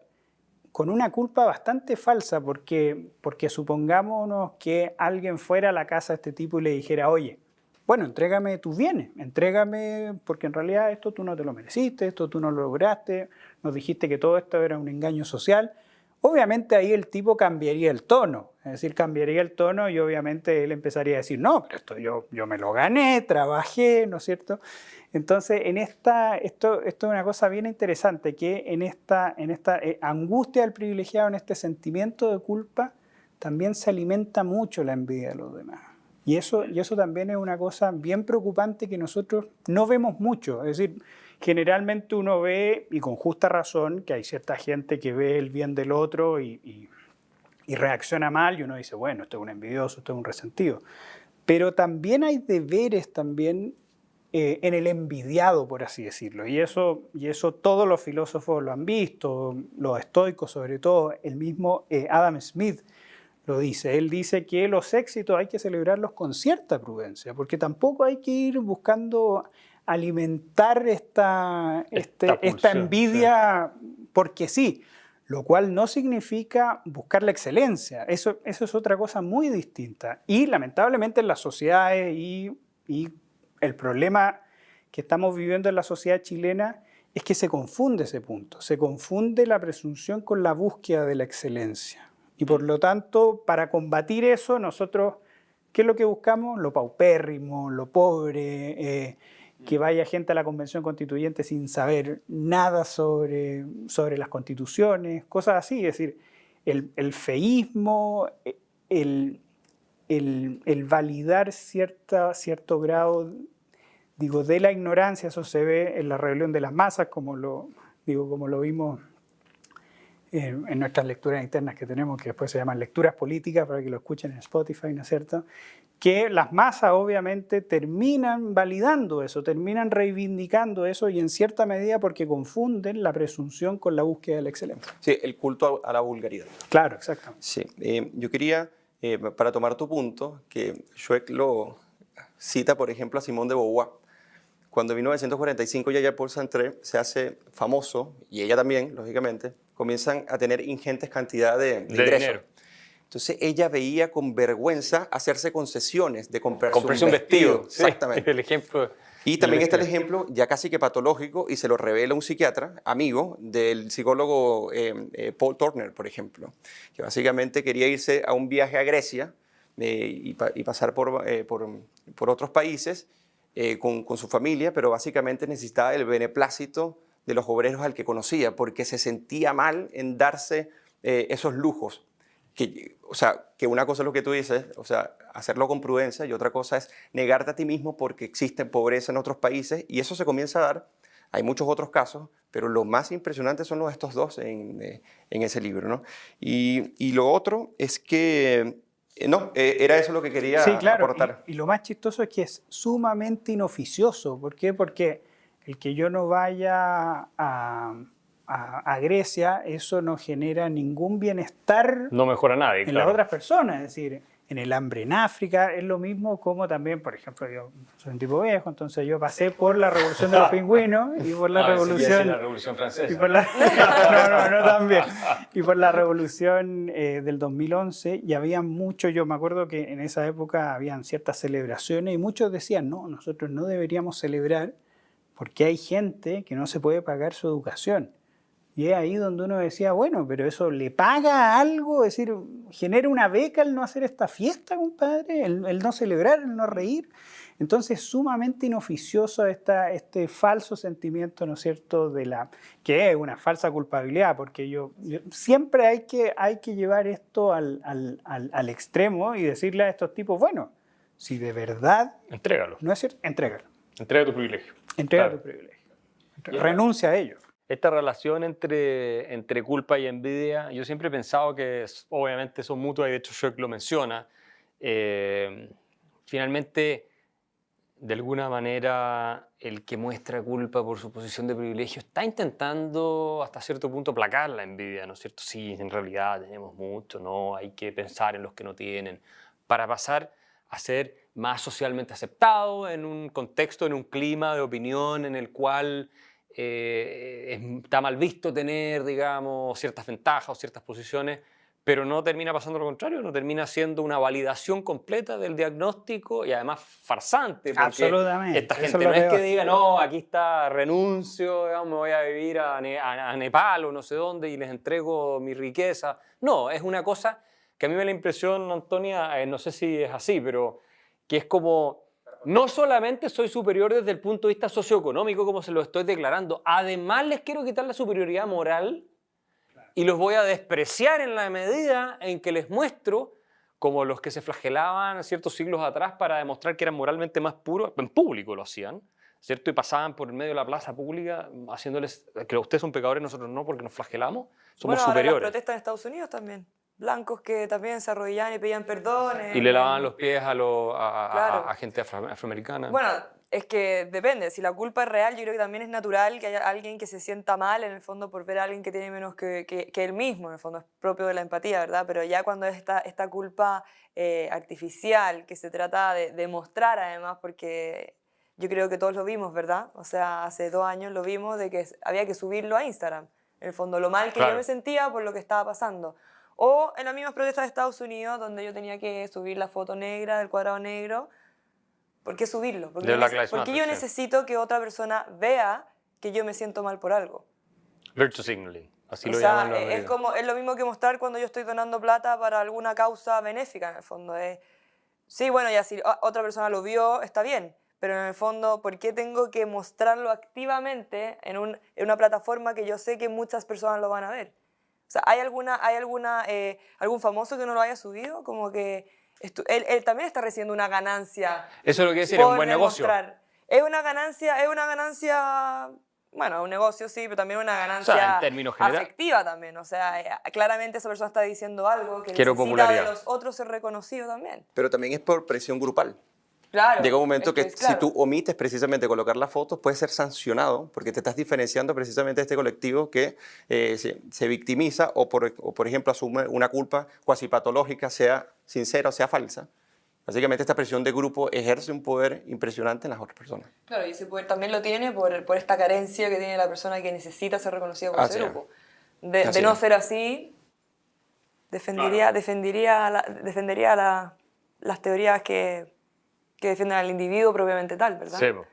con una culpa bastante falsa, porque supongámonos que alguien fuera a la casa de este tipo y le dijera, oye, bueno, entrégame tus bienes, entrégame, porque en realidad esto tú no te lo mereciste, esto tú no lo lograste, nos dijiste que todo esto era un engaño social. Obviamente ahí el tipo cambiaría el tono, es decir, cambiaría el tono y obviamente él empezaría a decir, no, pero esto yo me lo gané, trabajé, ¿no es cierto? Entonces, esto es una cosa bien interesante, que en esta angustia del privilegiado, en este sentimiento de culpa, también se alimenta mucho la envidia de los demás. Y eso también es una cosa bien preocupante que nosotros no vemos mucho. Es decir, generalmente uno ve, y con justa razón, que hay cierta gente que ve el bien del otro y reacciona mal y uno dice, bueno, esto es un envidioso, esto es un resentido. Pero también hay deberes también en el envidiado, por así decirlo. Y eso todos los filósofos lo han visto, los estoicos sobre todo, el mismo Adam Smith lo dice. Él dice que los éxitos hay que celebrarlos con cierta prudencia, porque tampoco hay que ir buscando alimentar esta envidia porque sí, lo cual no significa buscar la excelencia. Eso es otra cosa muy distinta. Y lamentablemente en las sociedades y el problema que estamos viviendo en la sociedad chilena es que se confunde ese punto, se confunde la presunción con la búsqueda de la excelencia. Y por lo tanto, para combatir eso, nosotros, ¿qué es lo que buscamos? Lo paupérrimo, lo pobre, que vaya gente a la Convención Constituyente sin saber nada sobre las constituciones, cosas así. Es decir, el feísmo, el validar cierto grado, digo, de la ignorancia. Eso se ve en la rebelión de las masas, como lo vimos en nuestras lecturas internas que tenemos, que después se llaman lecturas políticas, para que lo escuchen en Spotify, ¿no es cierto? Que las masas obviamente terminan validando eso, terminan reivindicando eso, y en cierta medida porque confunden la presunción con la búsqueda de la excelencia. Sí, el culto a la vulgaridad. Claro, exactamente. Sí, yo quería, para tomar tu punto, que Schweck lo cita, por ejemplo, a Simone de Beauvoir. Cuando en 1945 ya Paul Sartre se hace famoso, y ella también, lógicamente, comienzan a tener ingentes cantidades de ingresos. Dinero. Entonces ella veía con vergüenza hacerse concesiones de comprarse Un vestido. Exactamente. Sí, el ejemplo. Y también está el ejemplo ya casi que patológico, y se lo revela un psiquiatra, amigo del psicólogo Paul Turner, por ejemplo, que básicamente quería irse a un viaje a Grecia y pasar por otros países con su familia, pero básicamente necesitaba el beneplácito de los obreros al que conocía, porque se sentía mal en darse esos lujos. O sea, que una cosa es lo que tú dices, o sea, hacerlo con prudencia, y otra cosa es negarte a ti mismo porque existe pobreza en otros países, y eso se comienza a dar. Hay muchos otros casos, pero lo más impresionante son estos dos en ese libro, ¿no? Y lo otro es que, no, era eso lo que quería aportar. Y lo más chistoso es que es sumamente inoficioso. ¿Por qué? Porque el que yo no vaya a Grecia, eso no genera ningún bienestar No mejora a nadie, en claro. las otras personas. Es decir, en el hambre en África es lo mismo, como también, por ejemplo, yo soy un tipo viejo, entonces yo pasé por la revolución de los pingüinos y por la revolución... la Revolución Francesa. Y por la, no también. Y por la revolución del 2011, y había mucho, yo me acuerdo que en esa época habían ciertas celebraciones y muchos decían, no, nosotros no deberíamos celebrar porque hay gente que no se puede pagar su educación. Y es ahí donde uno decía, bueno, pero eso le paga algo, es decir, genera una beca el no hacer esta fiesta, compadre, el no celebrar, el no reír. Entonces, sumamente inoficioso este falso sentimiento, ¿no es cierto?, que es una falsa culpabilidad, porque siempre hay que llevar esto al extremo y decirle a estos tipos, bueno, si de verdad Entrégalo. no es cierto, entrégalo. Entrega tu privilegio. Entrega Claro. tu privilegio. Renuncia a ello. Esta relación entre culpa y envidia, yo siempre he pensado que obviamente son mutuas, y de hecho Schweck lo menciona. Finalmente, de alguna manera, el que muestra culpa por su posición de privilegio está intentando hasta cierto punto aplacar la envidia, ¿no es cierto? Sí, en realidad tenemos mucho, ¿no? Hay que pensar en los que no tienen, para pasar a ser más socialmente aceptado en un contexto, en un clima de opinión en el cual está mal visto tener, digamos, ciertas ventajas o ciertas posiciones, pero no termina pasando lo contrario, no termina siendo una validación completa del diagnóstico, y además farsante, porque Absolutamente. esta Eso gente es lo no es que peor. diga, no, aquí está, renuncio, digamos, me voy a vivir a Nepal o no sé dónde y les entrego mi riqueza. No, es una cosa que a mí me da la impresión, Antonia, no sé si es así, pero que es como, no solamente soy superior desde el punto de vista socioeconómico, como se lo estoy declarando, además les quiero quitar la superioridad moral y los voy a despreciar en la medida en que les muestro, como los que se flagelaban ciertos siglos atrás para demostrar que eran moralmente más puros, en público lo hacían, ¿cierto? Y pasaban por el medio de la plaza pública haciéndoles que ustedes son pecadores, nosotros no, porque nos flagelamos, somos Bueno, ahora las superiores. protestas en Estados Unidos también. Blancos que también se arrodillaban y pedían perdón. Y le lavaban los pies a Claro. gente afroamericana. Bueno, es que depende. Si la culpa es real, yo creo que también es natural que haya alguien que se sienta mal, en el fondo, por ver a alguien que tiene menos que él mismo. En el fondo es propio de la empatía, ¿verdad? Pero ya cuando es esta culpa artificial, que se trata de demostrar además, porque yo creo que todos lo vimos, ¿verdad? O sea, hace 2 años lo vimos de que había que subirlo a Instagram. En el fondo, lo mal que Claro. yo me sentía por lo que estaba pasando. O en las mismas protestas de Estados Unidos, donde yo tenía que subir la foto negra del cuadrado negro. ¿Por qué subirlo? Porque, De Black Lives porque Matter, yo sí. necesito que otra persona vea que yo me siento mal por algo. Virtue signaling. Así O lo sea, llaman los es americanos. es lo mismo que mostrar cuando yo estoy donando plata para alguna causa benéfica, en el fondo. Sí, bueno, ya si otra persona lo vio, está bien, pero en el fondo, ¿por qué tengo que mostrarlo activamente en una plataforma que yo sé que muchas personas lo van a ver? O sea, algún famoso que no lo haya subido? Como que él también está recibiendo una ganancia Eso es lo que decir, es un por buen negocio. demostrar. Es una ganancia, bueno, un negocio sí, pero también una O sea, ganancia en términos generales, afectiva también. O sea, claramente esa persona está diciendo algo que quiero necesita de popularidad. los otros ser reconocido también. Pero también es por presión grupal. Claro. Llega un momento que es si claro. tú omites precisamente colocar las fotos, puedes ser sancionado porque te estás diferenciando precisamente de este colectivo que se victimiza o por ejemplo, asume una culpa cuasi patológica, sea sincera o sea falsa. Básicamente esta presión de grupo ejerce un poder impresionante en las otras personas. Claro, y ese poder también lo tiene por esta carencia que tiene la persona que necesita ser reconocida por ese Así es. grupo. Así De no es. ser así, defendería las teorías que defienden al individuo propiamente tal, ¿verdad? sí, po.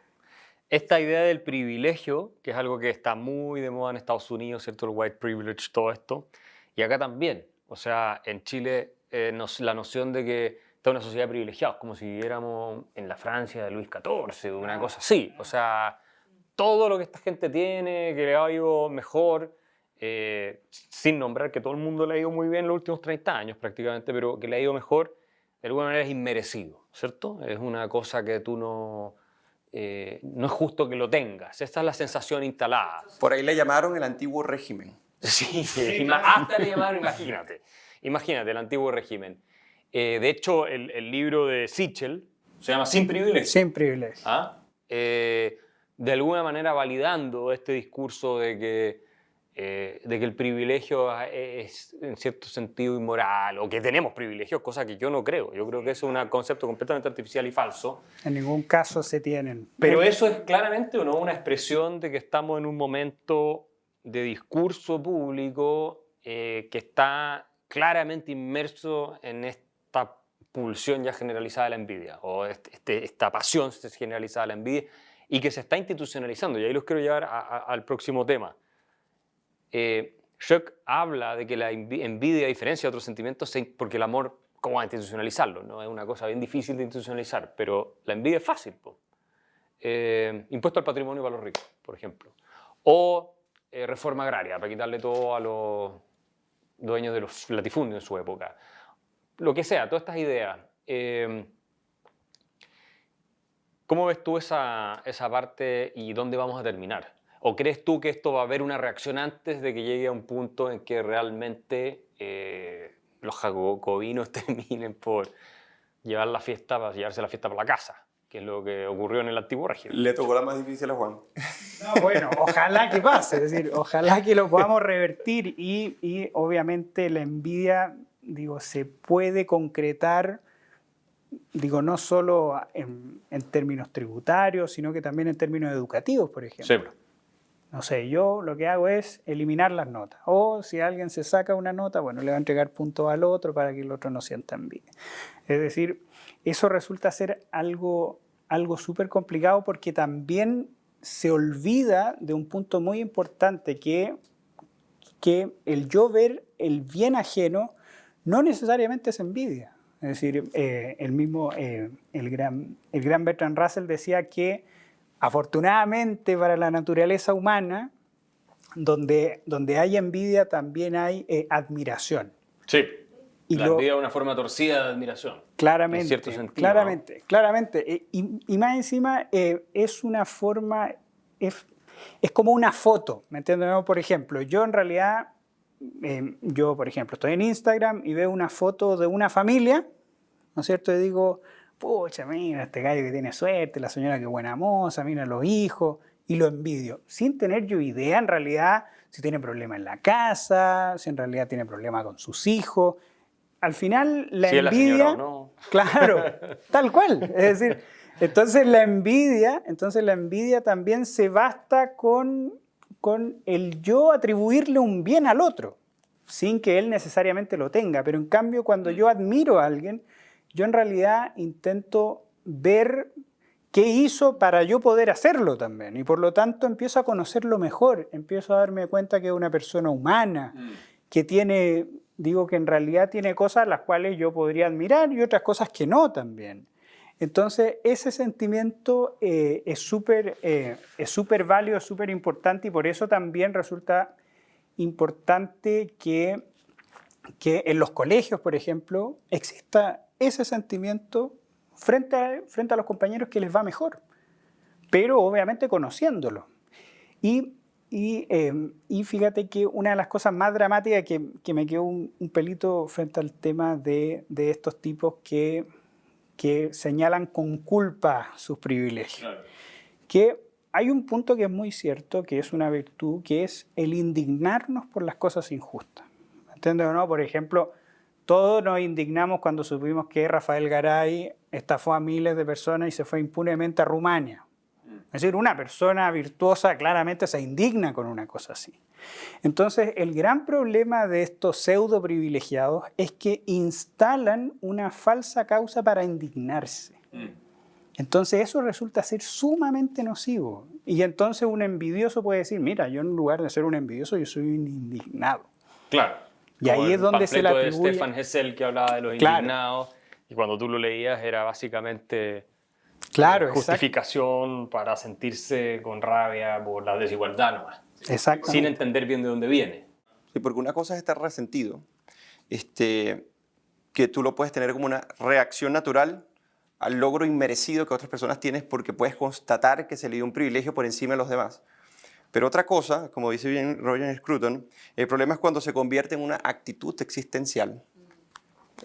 Esta idea del privilegio, que es algo que está muy de moda en Estados Unidos, ¿cierto? El white privilege, todo esto. Y acá también. O sea, en Chile, la noción de que está una sociedad de privilegiados, como si viviéramos en la Francia de Luis XIV o una cosa así. O sea, todo lo que esta gente tiene, que le ha ido mejor, sin nombrar que todo el mundo le ha ido muy bien en los últimos 30 años prácticamente, pero que le ha ido mejor, de alguna manera es inmerecido, ¿cierto? Es una cosa que tú no es justo que lo tengas. Esta es la sensación instalada. Por ahí le llamaron el antiguo régimen. Sí, hasta le llamaron, imagínate. Imagínate el antiguo régimen. De hecho, el libro de Sichel se llama Sin privilegio. Sin privilegio. ¿Ah? De alguna manera validando este discurso de que el privilegio es en cierto sentido inmoral, o que tenemos privilegios, cosa que yo no creo. Yo creo que eso es un concepto completamente artificial y falso. En ningún caso se tienen. Pero eso es claramente o no una expresión de que estamos en un momento de discurso público que está claramente inmerso en esta pulsión ya generalizada de la envidia, o esta pasión generalizada de la envidia, y que se está institucionalizando. Y ahí los quiero llevar al próximo tema. Schock habla de que la envidia, a diferencia de otros sentimientos, porque el amor, ¿cómo va a institucionalizarlo? ¿No? Es una cosa bien difícil de institucionalizar, pero la envidia es fácil. Impuesto al patrimonio para los ricos, por ejemplo. O reforma agraria, para quitarle todo a los dueños de los latifundios en su época. Lo que sea, todas estas ideas. ¿Cómo ves tú esa parte y dónde vamos a terminar? ¿O crees tú que esto va a haber una reacción antes de que llegue a un punto en que realmente los jacobinos terminen por llevarse la fiesta por la casa, que es lo que ocurrió en el antiguo régimen? Le tocó la más difícil a Juan. No, bueno, ojalá que pase, es decir, ojalá que lo podamos revertir y obviamente la envidia, digo, se puede concretar, digo, no solo en términos tributarios, sino que también en términos educativos, por ejemplo. Sí. No sé, yo lo que hago es eliminar las notas. O si alguien se saca una nota, bueno, le va a entregar puntos al otro para que el otro no sienta envidia. Es decir, eso resulta ser algo súper complicado porque también se olvida de un punto muy importante que el yo ver el bien ajeno no necesariamente es envidia. Es decir, el gran Bertrand Russell decía que afortunadamente para la naturaleza humana, donde hay envidia también hay admiración. Sí. Y la envidia es una forma torcida de admiración. Claramente, en cierto sentido, claramente. Y más encima es una forma, es como una foto, ¿me entiendes? Por ejemplo, yo en realidad, por ejemplo, estoy en Instagram y veo una foto de una familia, ¿no es cierto? Y digo, pucha, mira este gallo que tiene suerte, la señora que buena moza, mira los hijos, y lo envidio, sin tener yo idea en realidad si tiene problema en la casa, si en realidad tiene problema con sus hijos. Al final la si envidia, es la señora o no. claro, tal cual, es decir, entonces la envidia también se basta con el yo atribuirle un bien al otro, sin que él necesariamente lo tenga, pero en cambio cuando yo admiro a alguien, yo en realidad intento ver ¿Qué hizo para yo poder hacerlo también? Y por lo tanto empiezo a conocerlo mejor, empiezo a darme cuenta que es una persona humana, que tiene, digo que en realidad tiene cosas las cuales yo podría admirar y otras cosas que no también. Entonces ese sentimiento es súper válido, es súper importante y por eso también resulta importante que en los colegios, por ejemplo, exista ese sentimiento frente a los compañeros que les va mejor, pero obviamente conociéndolo. Y fíjate que una de las cosas más dramáticas que me quedó un pelito frente al tema de estos tipos que señalan con culpa sus privilegios. Claro. Que hay un punto que es muy cierto, que es una virtud, que es el indignarnos por las cosas injustas. ¿Entiendes o no? Por ejemplo, todos nos indignamos cuando supimos que Rafael Garay estafó a miles de personas y se fue impunemente a Rumania. Es decir, una persona virtuosa claramente se indigna con una cosa así. Entonces, el gran problema de estos pseudo privilegiados es que instalan una falsa causa para indignarse. Entonces, eso resulta ser sumamente nocivo. Y entonces un envidioso puede decir, mira, yo en lugar de ser un envidioso, yo soy un indignado. Claro. Y ahí es donde se le atribuye... de Stefan Hessel que hablaba de los indignados, y cuando tú lo leías era básicamente justificación para sentirse con rabia por la desigualdad nomás. Sin entender bien de dónde viene. Sí, porque una cosa es estar resentido, que tú lo puedes tener como una reacción natural al logro inmerecido que otras personas tienes porque puedes constatar que se le dio un privilegio por encima de los demás. Pero otra cosa, como dice bien Roger Scruton, el problema es cuando se convierte en una actitud existencial,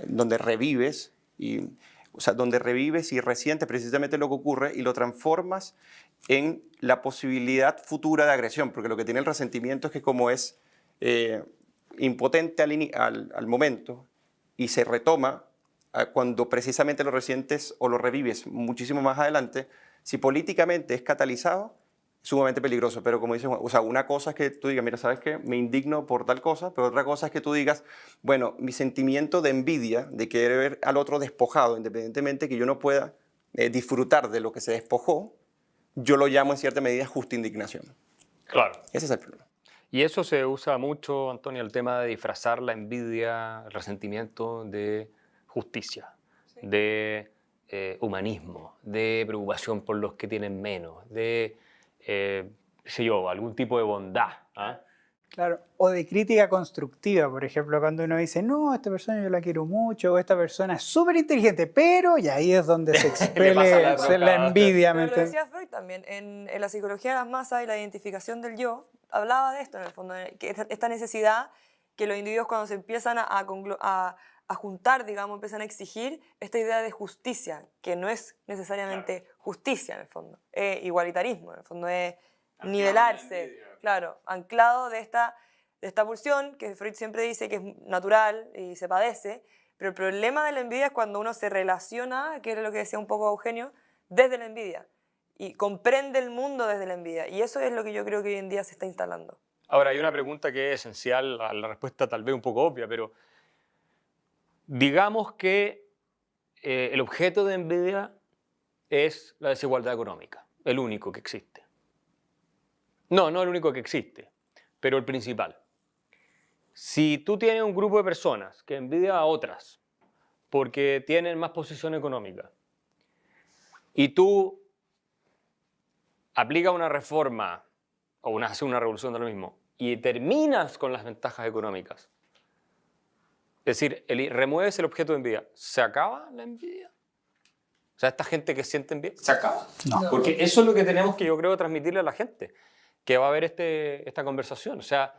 donde revives y resientes precisamente lo que ocurre y lo transformas en la posibilidad futura de agresión, porque lo que tiene el resentimiento es que como es impotente al momento y se retoma cuando precisamente lo resientes o lo revives muchísimo más adelante, si políticamente es catalizado, sumamente peligroso, pero como dicen, o sea, una cosa es que tú digas, mira, ¿sabes qué? Me indigno por tal cosa, pero otra cosa es que tú digas, bueno, mi sentimiento de envidia, de querer ver al otro despojado, independientemente que yo no pueda disfrutar de lo que se despojó, yo lo llamo en cierta medida justa indignación. Claro. Ese es el problema. Y eso se usa mucho, Antonio, el tema de disfrazar la envidia, el resentimiento de justicia, de humanismo, de preocupación por los que tienen menos, de... qué sé yo, algún tipo de bondad. ¿Ah? Claro, o de crítica constructiva, por ejemplo, cuando uno dice, no, esta persona yo la quiero mucho, o esta persona es súper inteligente, pero, y ahí es donde se expele la envidia. Pero lo decía Freud también, en la psicología de las masas y la identificación del yo, hablaba de esto en el fondo, que esta necesidad que los individuos cuando se empiezan a juntar, digamos, empiezan a exigir esta idea de justicia, que no es necesariamente justicia en el fondo, es igualitarismo, en el fondo es nivelarse, claro, anclado de esta pulsión que Freud siempre dice que es natural y se padece, pero el problema de la envidia es cuando uno se relaciona, que era lo que decía un poco Eugenio, desde la envidia y comprende el mundo desde la envidia, y eso es lo que yo creo que hoy en día se está instalando. Ahora, hay una pregunta que es esencial, la respuesta tal vez un poco obvia, pero digamos que el objeto de envidia es la desigualdad económica, el único que existe. No el único que existe, pero el principal. Si tú tienes un grupo de personas que envidia a otras porque tienen más posición económica y tú aplicas una reforma o haces una revolución de lo mismo y terminas con las ventajas económicas, es decir, remueves el objeto de envidia, ¿se acaba la envidia? O sea, esta gente que siente envidia, ¿se acaba? No. Porque eso es lo que tenemos que, yo creo, transmitirle a la gente, que va a haber esta conversación. O sea,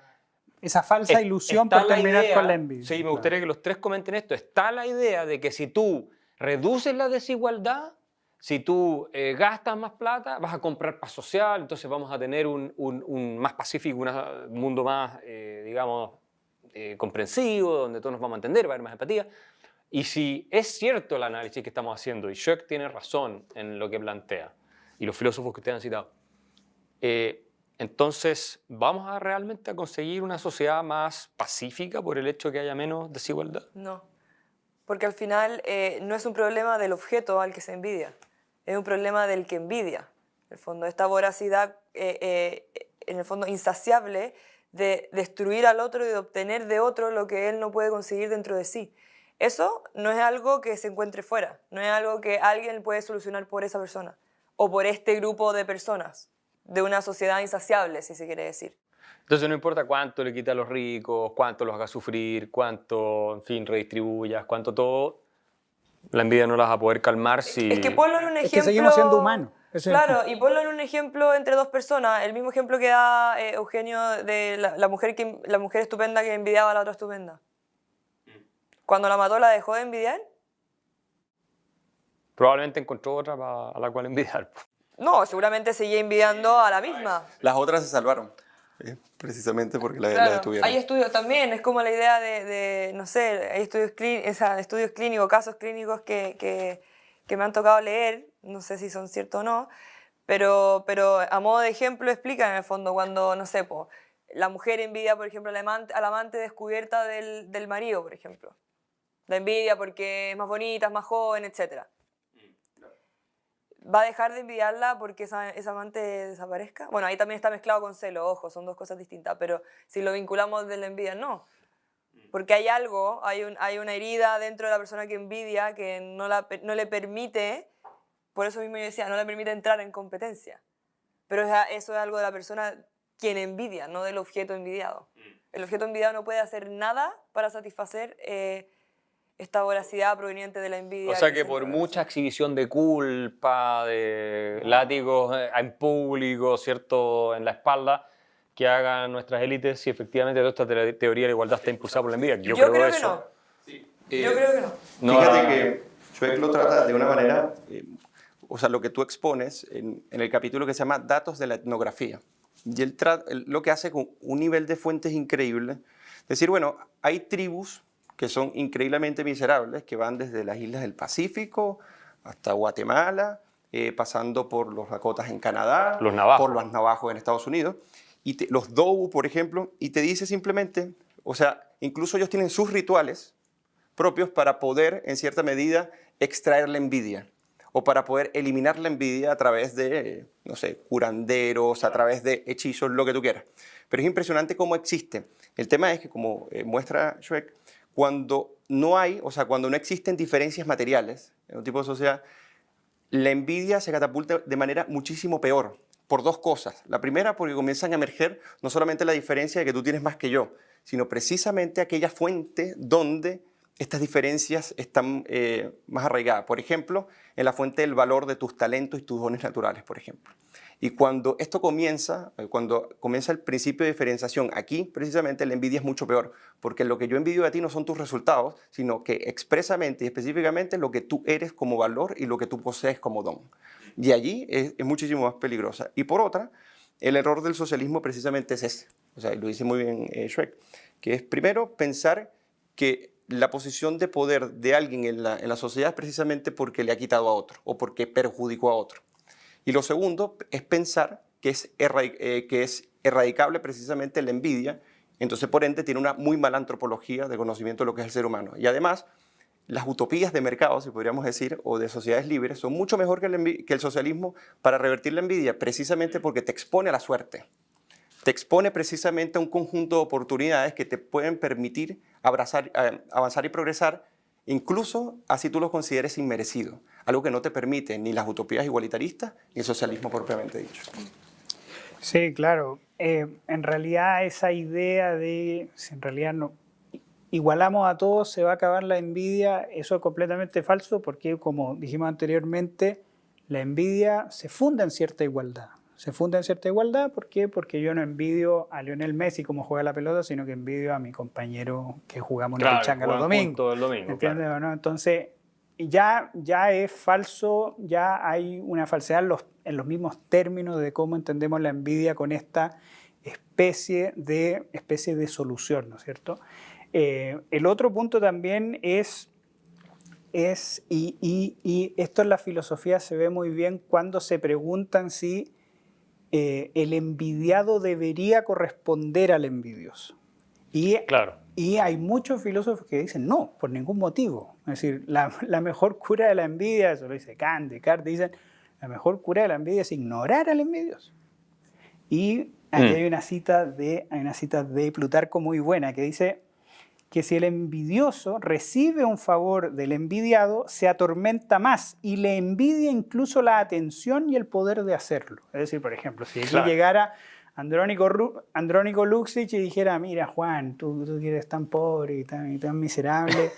esa falsa ilusión por terminar con la envidia. Sí, me gustaría que los tres comenten esto. Está la idea de que si tú reduces la desigualdad, si tú gastas más plata, vas a comprar paz social, entonces vamos a tener un más pacífico, un mundo más, digamos, comprensivo, donde todos nos vamos a entender, va a haber más empatía. Y si es cierto el análisis que estamos haciendo, y Schoeck tiene razón en lo que plantea, y los filósofos que ustedes han citado, entonces, ¿vamos realmente a conseguir una sociedad más pacífica por el hecho de que haya menos desigualdad? No, porque al final no es un problema del objeto al que se envidia, es un problema del que envidia. En el fondo, esta voracidad, en el fondo, insaciable de destruir al otro y de obtener de otro lo que él no puede conseguir dentro de sí. Eso no es algo que se encuentre fuera, no es algo que alguien puede solucionar por esa persona o por este grupo de personas, de una sociedad insaciable, si se quiere decir. Entonces no importa cuánto le quita a los ricos, cuánto los haga sufrir, cuánto, en fin, redistribuyas, cuánto todo, la envidia no las va a poder calmar si... Es que ponlo en un ejemplo... Es que seguimos siendo humanos. Claro, y ponlo en un ejemplo entre dos personas, el mismo ejemplo que da Eugenio de la mujer estupenda que envidiaba a la otra estupenda. Cuando la mató, ¿la dejó de envidiar? Probablemente encontró otra a la cual envidiar. No, seguramente seguía envidiando a la misma. Las otras se salvaron, precisamente porque la Claro, detuvieron. hay estudios también, es como la idea de no sé, hay estudios clínicos, casos clínicos que me han tocado leer, no sé si son ciertos o no, pero a modo de ejemplo explican en el fondo cuando, no sé, la mujer envidia, por ejemplo, al amante descubierta del marido, por ejemplo. La envidia porque es más bonita, es más joven, etc. ¿Va a dejar de envidiarla porque esa amante desaparezca? Bueno, ahí también está mezclado con celo, ojo, son dos cosas distintas, pero si lo vinculamos de la envidia, no. Porque hay algo, hay una herida dentro de la persona que envidia que no le permite, por eso mismo yo decía, no le permite entrar en competencia. Pero eso es algo de la persona quien envidia, no del objeto envidiado. El objeto envidiado no puede hacer nada para satisfacer esta voracidad proveniente de la envidia. O sea que por mucha exhibición de culpa, de látigos en público, ¿cierto?, en la espalda, que hagan nuestras élites, si efectivamente toda esta teoría de la igualdad está impulsada por la envidia. Yo creo que eso. no. Yo creo que no. Fíjate que Schweck lo trata de una manera, o sea, lo que tú expones en el capítulo que se llama Datos de la etnografía. Y él lo que hace con un nivel de fuentes increíble, decir, bueno, hay tribus que son increíblemente miserables, que van desde las islas del Pacífico hasta Guatemala, pasando por los Dakotas en Canadá, los navajos. por los navajos en Estados Unidos, y los Dobu, por ejemplo, y te dice simplemente, o sea, incluso ellos tienen sus rituales propios para poder, en cierta medida, extraer la envidia, o para poder eliminar la envidia a través de, no sé, curanderos, a través de hechizos, lo que tú quieras. Pero es impresionante cómo existe. El tema es que, como muestra Schweck, cuando no hay, o sea, cuando no existen diferencias materiales en un tipo de sociedad, la envidia se catapulta de manera muchísimo peor, por dos cosas. La primera, porque comienzan a emerger no solamente la diferencia de que tú tienes más que yo, sino precisamente aquella fuente donde estas diferencias están más arraigadas. Por ejemplo, en la fuente del valor de tus talentos y tus dones naturales, por ejemplo. Y cuando esto comienza, cuando comienza el principio de diferenciación, aquí precisamente la envidia es mucho peor, porque lo que yo envidio de ti no son tus resultados, sino que expresamente y específicamente lo que tú eres como valor y lo que tú posees como don. Y allí es muchísimo más peligrosa. Y por otra, el error del socialismo precisamente es ese. O sea, lo dice muy bien Schweck, que es primero pensar que la posición de poder de alguien en la sociedad es precisamente porque le ha quitado a otro o porque perjudicó a otro. Y lo segundo es pensar que es erradicable precisamente la envidia, entonces por ende tiene una muy mala antropología de conocimiento de lo que es el ser humano. Y además, las utopías de mercado, si podríamos decir, o de sociedades libres, son mucho mejor que el socialismo para revertir la envidia, precisamente porque te expone a la suerte. Te expone precisamente a un conjunto de oportunidades que te pueden permitir avanzar y progresar, incluso así tú lo consideres inmerecido, algo que no te permite ni las utopías igualitaristas ni el socialismo propiamente dicho. Sí, claro. En realidad esa idea de, si en realidad no igualamos a todos, se va a acabar la envidia, eso es completamente falso porque, como dijimos anteriormente, la envidia se funda en cierta igualdad. Se funda en cierta igualdad, ¿por qué? Porque yo no envidio a Lionel Messi como juega la pelota, sino que envidio a mi compañero que jugamos una pichanga los domingos. ¿Entiendes? Claro. ¿No? Entonces, ya es falso, ya hay una falsedad en los mismos términos de cómo entendemos la envidia con esta especie de solución, ¿no es cierto? El otro punto también es y esto en la filosofía se ve muy bien cuando se preguntan si el envidiado debería corresponder al envidioso. Claro. Y hay muchos filósofos que dicen no, por ningún motivo. Es decir, la mejor cura de la envidia, eso lo dice Kant, Descartes, dicen La mejor cura de la envidia es ignorar al envidioso. Y aquí hay una cita de Plutarco muy buena que dice que si el envidioso recibe un favor del envidiado, se atormenta más y le envidia incluso la atención y el poder de hacerlo. Es decir, por ejemplo, si aquí llegara Andrónico Luksic y dijera, mira Juan, tú que eres tan pobre y tan miserable,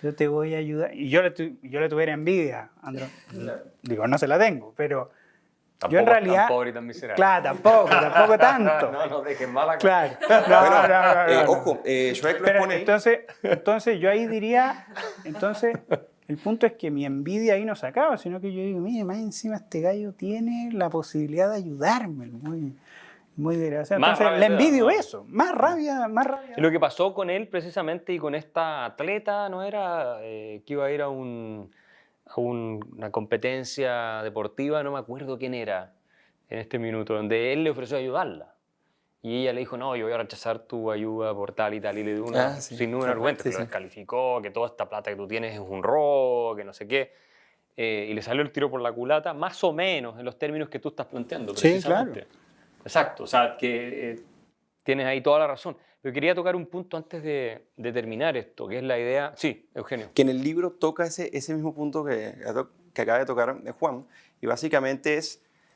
yo te voy a ayudar. Y yo le tuviera envidia, digo, no se la tengo, pero Tampoco yo en realidad... tan pobre y tan miserable. Claro, tampoco tanto. No dejes mala. Claro. No. Ojo, Schweck lo expone ahí. Entonces yo ahí diría, el punto es que mi envidia ahí no se acaba, sino que yo digo, mire, más encima este gallo tiene la posibilidad de ayudarme, muy desgraciado. Más Entonces rabia le te da, envidio ¿no? eso, más rabia. Y lo que pasó con él precisamente y con esta atleta no era que iba a ir a una competencia deportiva, no me acuerdo quién era en este minuto, donde él le ofreció ayudarla. Y ella le dijo, no, yo voy a rechazar tu ayuda por tal y tal, y le dio una, sin ningún argumento, que lo descalificó, que toda esta plata que tú tienes es un robo, que no sé qué. Y le salió el tiro por la culata, más o menos en los términos que tú estás planteando, precisamente. Sí, claro. Exacto, o sea, que tienes ahí toda la razón. Pero quería tocar un punto antes de terminar esto, que es la idea... Sí, Eugenio. Que en el libro toca ese mismo punto que acaba de tocar Juan, y básicamente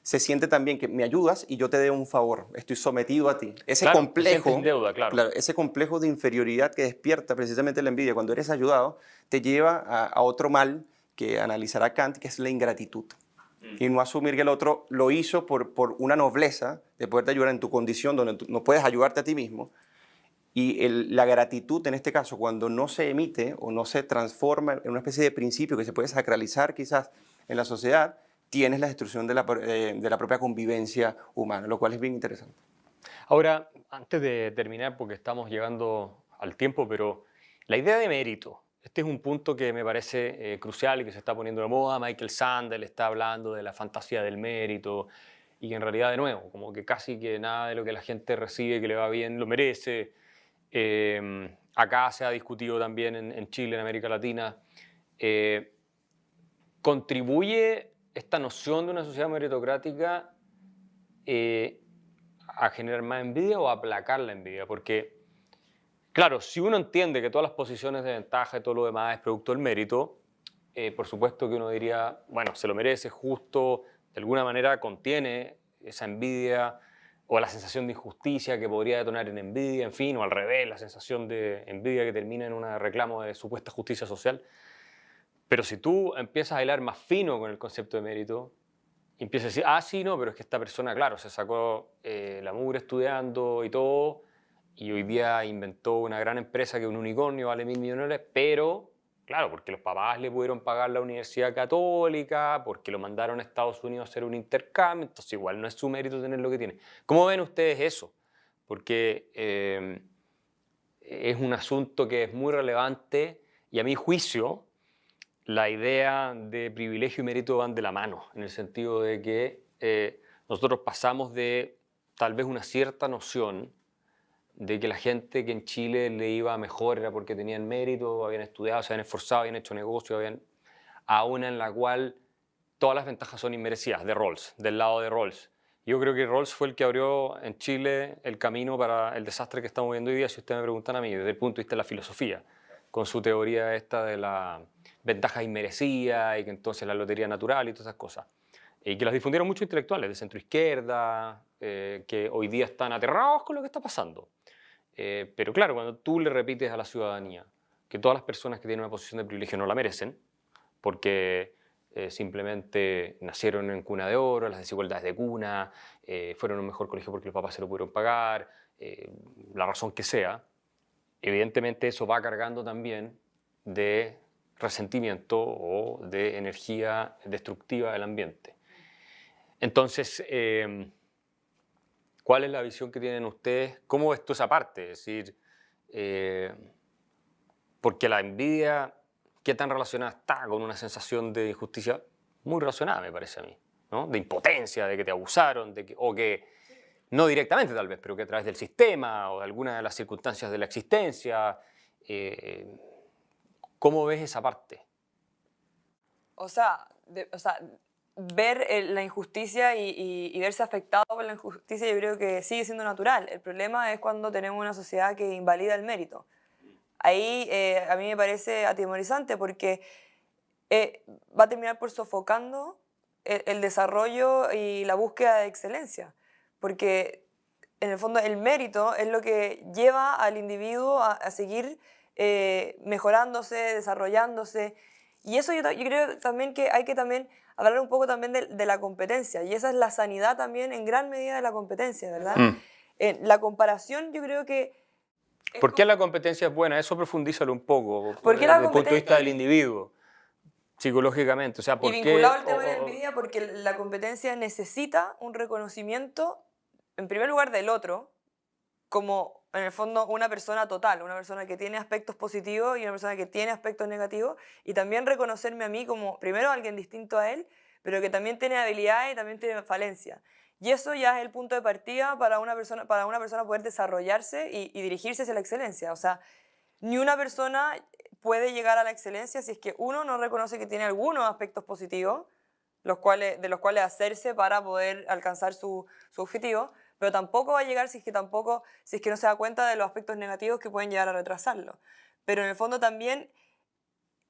se siente también que me ayudas y yo te debo un favor, estoy sometido a ti. Ese Claro, complejo, en deuda, claro. ese complejo de inferioridad que despierta precisamente la envidia cuando eres ayudado, te lleva a otro mal que analizará Kant, que es la ingratitud. Y no asumir que el otro lo hizo por una nobleza de poderte ayudar en tu condición donde tú no puedes ayudarte a ti mismo. Y la gratitud, en este caso, cuando no se emite o no se transforma en una especie de principio que se puede sacralizar quizás en la sociedad, tienes la destrucción de la propia convivencia humana, lo cual es bien interesante. Ahora, antes de terminar, porque estamos llegando al tiempo, pero la idea de mérito, este es un punto que me parece crucial y que se está poniendo de moda. Michael Sandel está hablando de la fantasía del mérito y que en realidad, de nuevo, como que casi que nada de lo que la gente recibe que le va bien lo merece. Acá se ha discutido también en Chile, en América Latina. ¿Contribuye esta noción de una sociedad meritocrática a generar más envidia o a aplacar la envidia? Porque, claro, si uno entiende que todas las posiciones de ventaja y todo lo demás es producto del mérito, por supuesto que uno diría, bueno, se lo merece, justo, de alguna manera contiene esa envidia o la sensación de injusticia que podría detonar en envidia, en fin, o al revés, la sensación de envidia que termina en un reclamo de supuesta justicia social. Pero si tú empiezas a hilar más fino con el concepto de mérito, y empiezas a decir, ah, sí, no, pero es que esta persona, claro, se sacó la mugre estudiando y todo, y hoy día inventó una gran empresa que es un unicornio, vale $1.000 millones, pero, claro, porque los papás le pudieron pagar la universidad católica, porque lo mandaron a Estados Unidos a hacer un intercambio, entonces igual no es su mérito tener lo que tiene. ¿Cómo ven ustedes eso? Porque es un asunto que es muy relevante y a mi juicio la idea de privilegio y mérito van de la mano, en el sentido de que nosotros pasamos de tal vez una cierta noción de que la gente que en Chile le iba mejor era porque tenían mérito, habían estudiado, se habían esforzado, habían hecho negocio, a una en la cual todas las ventajas son inmerecidas, de Rawls, del lado de Rawls. Yo creo que Rawls fue el que abrió en Chile el camino para el desastre que estamos viendo hoy día, si ustedes me preguntan a mí, desde el punto de vista de la filosofía, con su teoría esta de la ventaja inmerecida y que entonces la lotería natural y todas esas cosas. Y que las difundieron muchos intelectuales de centroizquierda, que hoy día están aterrados con lo que está pasando. Pero claro, cuando tú le repites a la ciudadanía que todas las personas que tienen una posición de privilegio no la merecen, porque simplemente nacieron en cuna de oro, las desigualdades de cuna, fueron a un mejor colegio porque los papás se lo pudieron pagar, la razón que sea, evidentemente eso va cargando también de resentimiento o de energía destructiva del ambiente. Entonces, ¿cuál es la visión que tienen ustedes? ¿Cómo ves tú esa parte? Es decir, porque la envidia, ¿qué tan relacionada está con una sensación de injusticia? Muy relacionada, me parece a mí, ¿no? De impotencia, de que te abusaron, o que, no directamente tal vez, pero que a través del sistema o de alguna de las circunstancias de la existencia. ¿Cómo ves esa parte? O sea, ver la injusticia y verse afectado por la injusticia, yo creo que sigue siendo natural. El problema es cuando tenemos una sociedad que invalida el mérito. Ahí a mí me parece atemorizante porque va a terminar por sofocando el desarrollo y la búsqueda de excelencia, porque en el fondo el mérito es lo que lleva al individuo a seguir mejorándose, desarrollándose, y eso yo creo también que hay que también hablar un poco también de la competencia, y esa es la sanidad también en gran medida de la competencia, ¿verdad? La comparación yo creo que... ¿Por qué la competencia es buena? Eso profundízalo un poco, ¿Por qué desde el punto de vista del individuo, psicológicamente. O sea, ¿por y qué? vinculado al tema de la envidia, porque la competencia necesita un reconocimiento, en primer lugar, del otro, como en el fondo una persona total, una persona que tiene aspectos positivos y una persona que tiene aspectos negativos, y también reconocerme a mí como, primero, alguien distinto a él, pero que también tiene habilidades y también tiene falencias. Y eso ya es el punto de partida para una persona poder desarrollarse y dirigirse hacia la excelencia. O sea, ni una persona puede llegar a la excelencia si es que uno no reconoce que tiene algunos aspectos positivos, de los cuales hacerse para poder alcanzar su objetivo, pero tampoco va a llegar si es que no se da cuenta de los aspectos negativos que pueden llegar a retrasarlo. Pero en el fondo también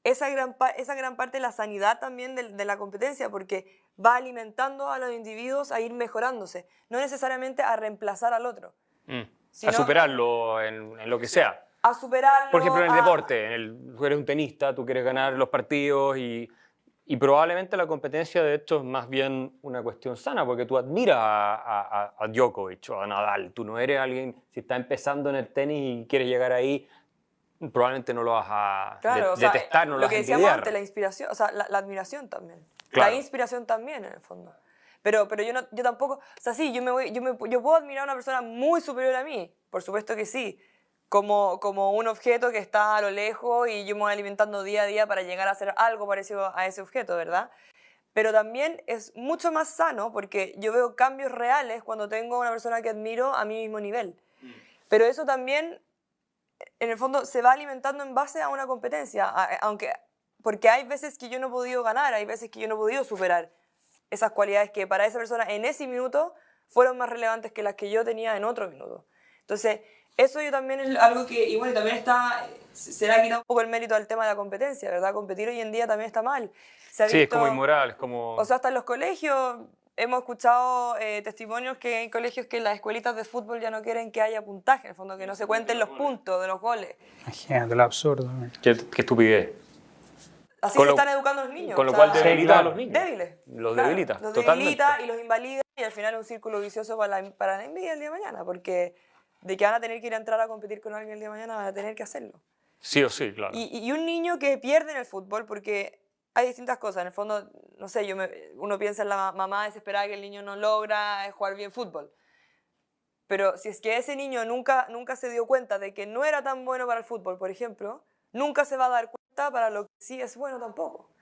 esa gran parte de la sanidad también de la competencia, porque va alimentando a los individuos a ir mejorándose, no necesariamente a reemplazar al otro. A superarlo en lo que sea. A superarlo. Por ejemplo, en el deporte, tú eres un tenista, tú quieres ganar los partidos y probablemente la competencia de hecho es más bien una cuestión sana, porque tú admiras a Djokovic o a Nadal. Tú no eres alguien, si está empezando en el tenis y quieres llegar ahí, probablemente no lo vas a detestar, no lo vas a envidiar. Lo que decíamos antes, la inspiración, o sea, la admiración también. Claro. La inspiración también, en el fondo. Pero yo tampoco, o sea, sí, yo puedo admirar a una persona muy superior a mí, por supuesto que sí, como un objeto que está a lo lejos y yo me voy alimentando día a día para llegar a hacer algo parecido a ese objeto, ¿verdad? Pero también es mucho más sano porque yo veo cambios reales cuando tengo a una persona que admiro a mi mismo nivel. Pero eso también, en el fondo, se va alimentando en base a una competencia, porque hay veces que yo no he podido ganar, hay veces que yo no he podido superar esas cualidades que para esa persona en ese minuto fueron más relevantes que las que yo tenía en otro minuto. Entonces, eso yo también es algo que, y bueno, también se le ha quitado un poco el mérito al tema de la competencia, ¿verdad? Competir hoy en día también está mal. Sí, es como inmoral, es como... O sea, hasta en los colegios hemos escuchado testimonios que hay colegios que las escuelitas de fútbol ya no quieren que haya puntaje, en el fondo, que no se cuenten los puntos de los goles. Imagínate lo absurdo. Qué estupidez. Así se están educando a los niños. Con lo cual debilita a los niños. Débiles. Los debilita, los totalmente. debilita y los invalida, y al final es un círculo vicioso para la envidia el día de mañana, porque de que van a tener que ir a entrar a competir con alguien el día de mañana, van a tener que hacerlo. Sí o sí, claro. Y un niño que pierde en el fútbol, porque hay distintas cosas, en el fondo, no sé, uno piensa en la mamá desesperada que el niño no logra jugar bien fútbol. Pero si es que ese niño nunca se dio cuenta de que no era tan bueno para el fútbol, por ejemplo, nunca se va a dar cuenta para lo que sí es bueno tampoco.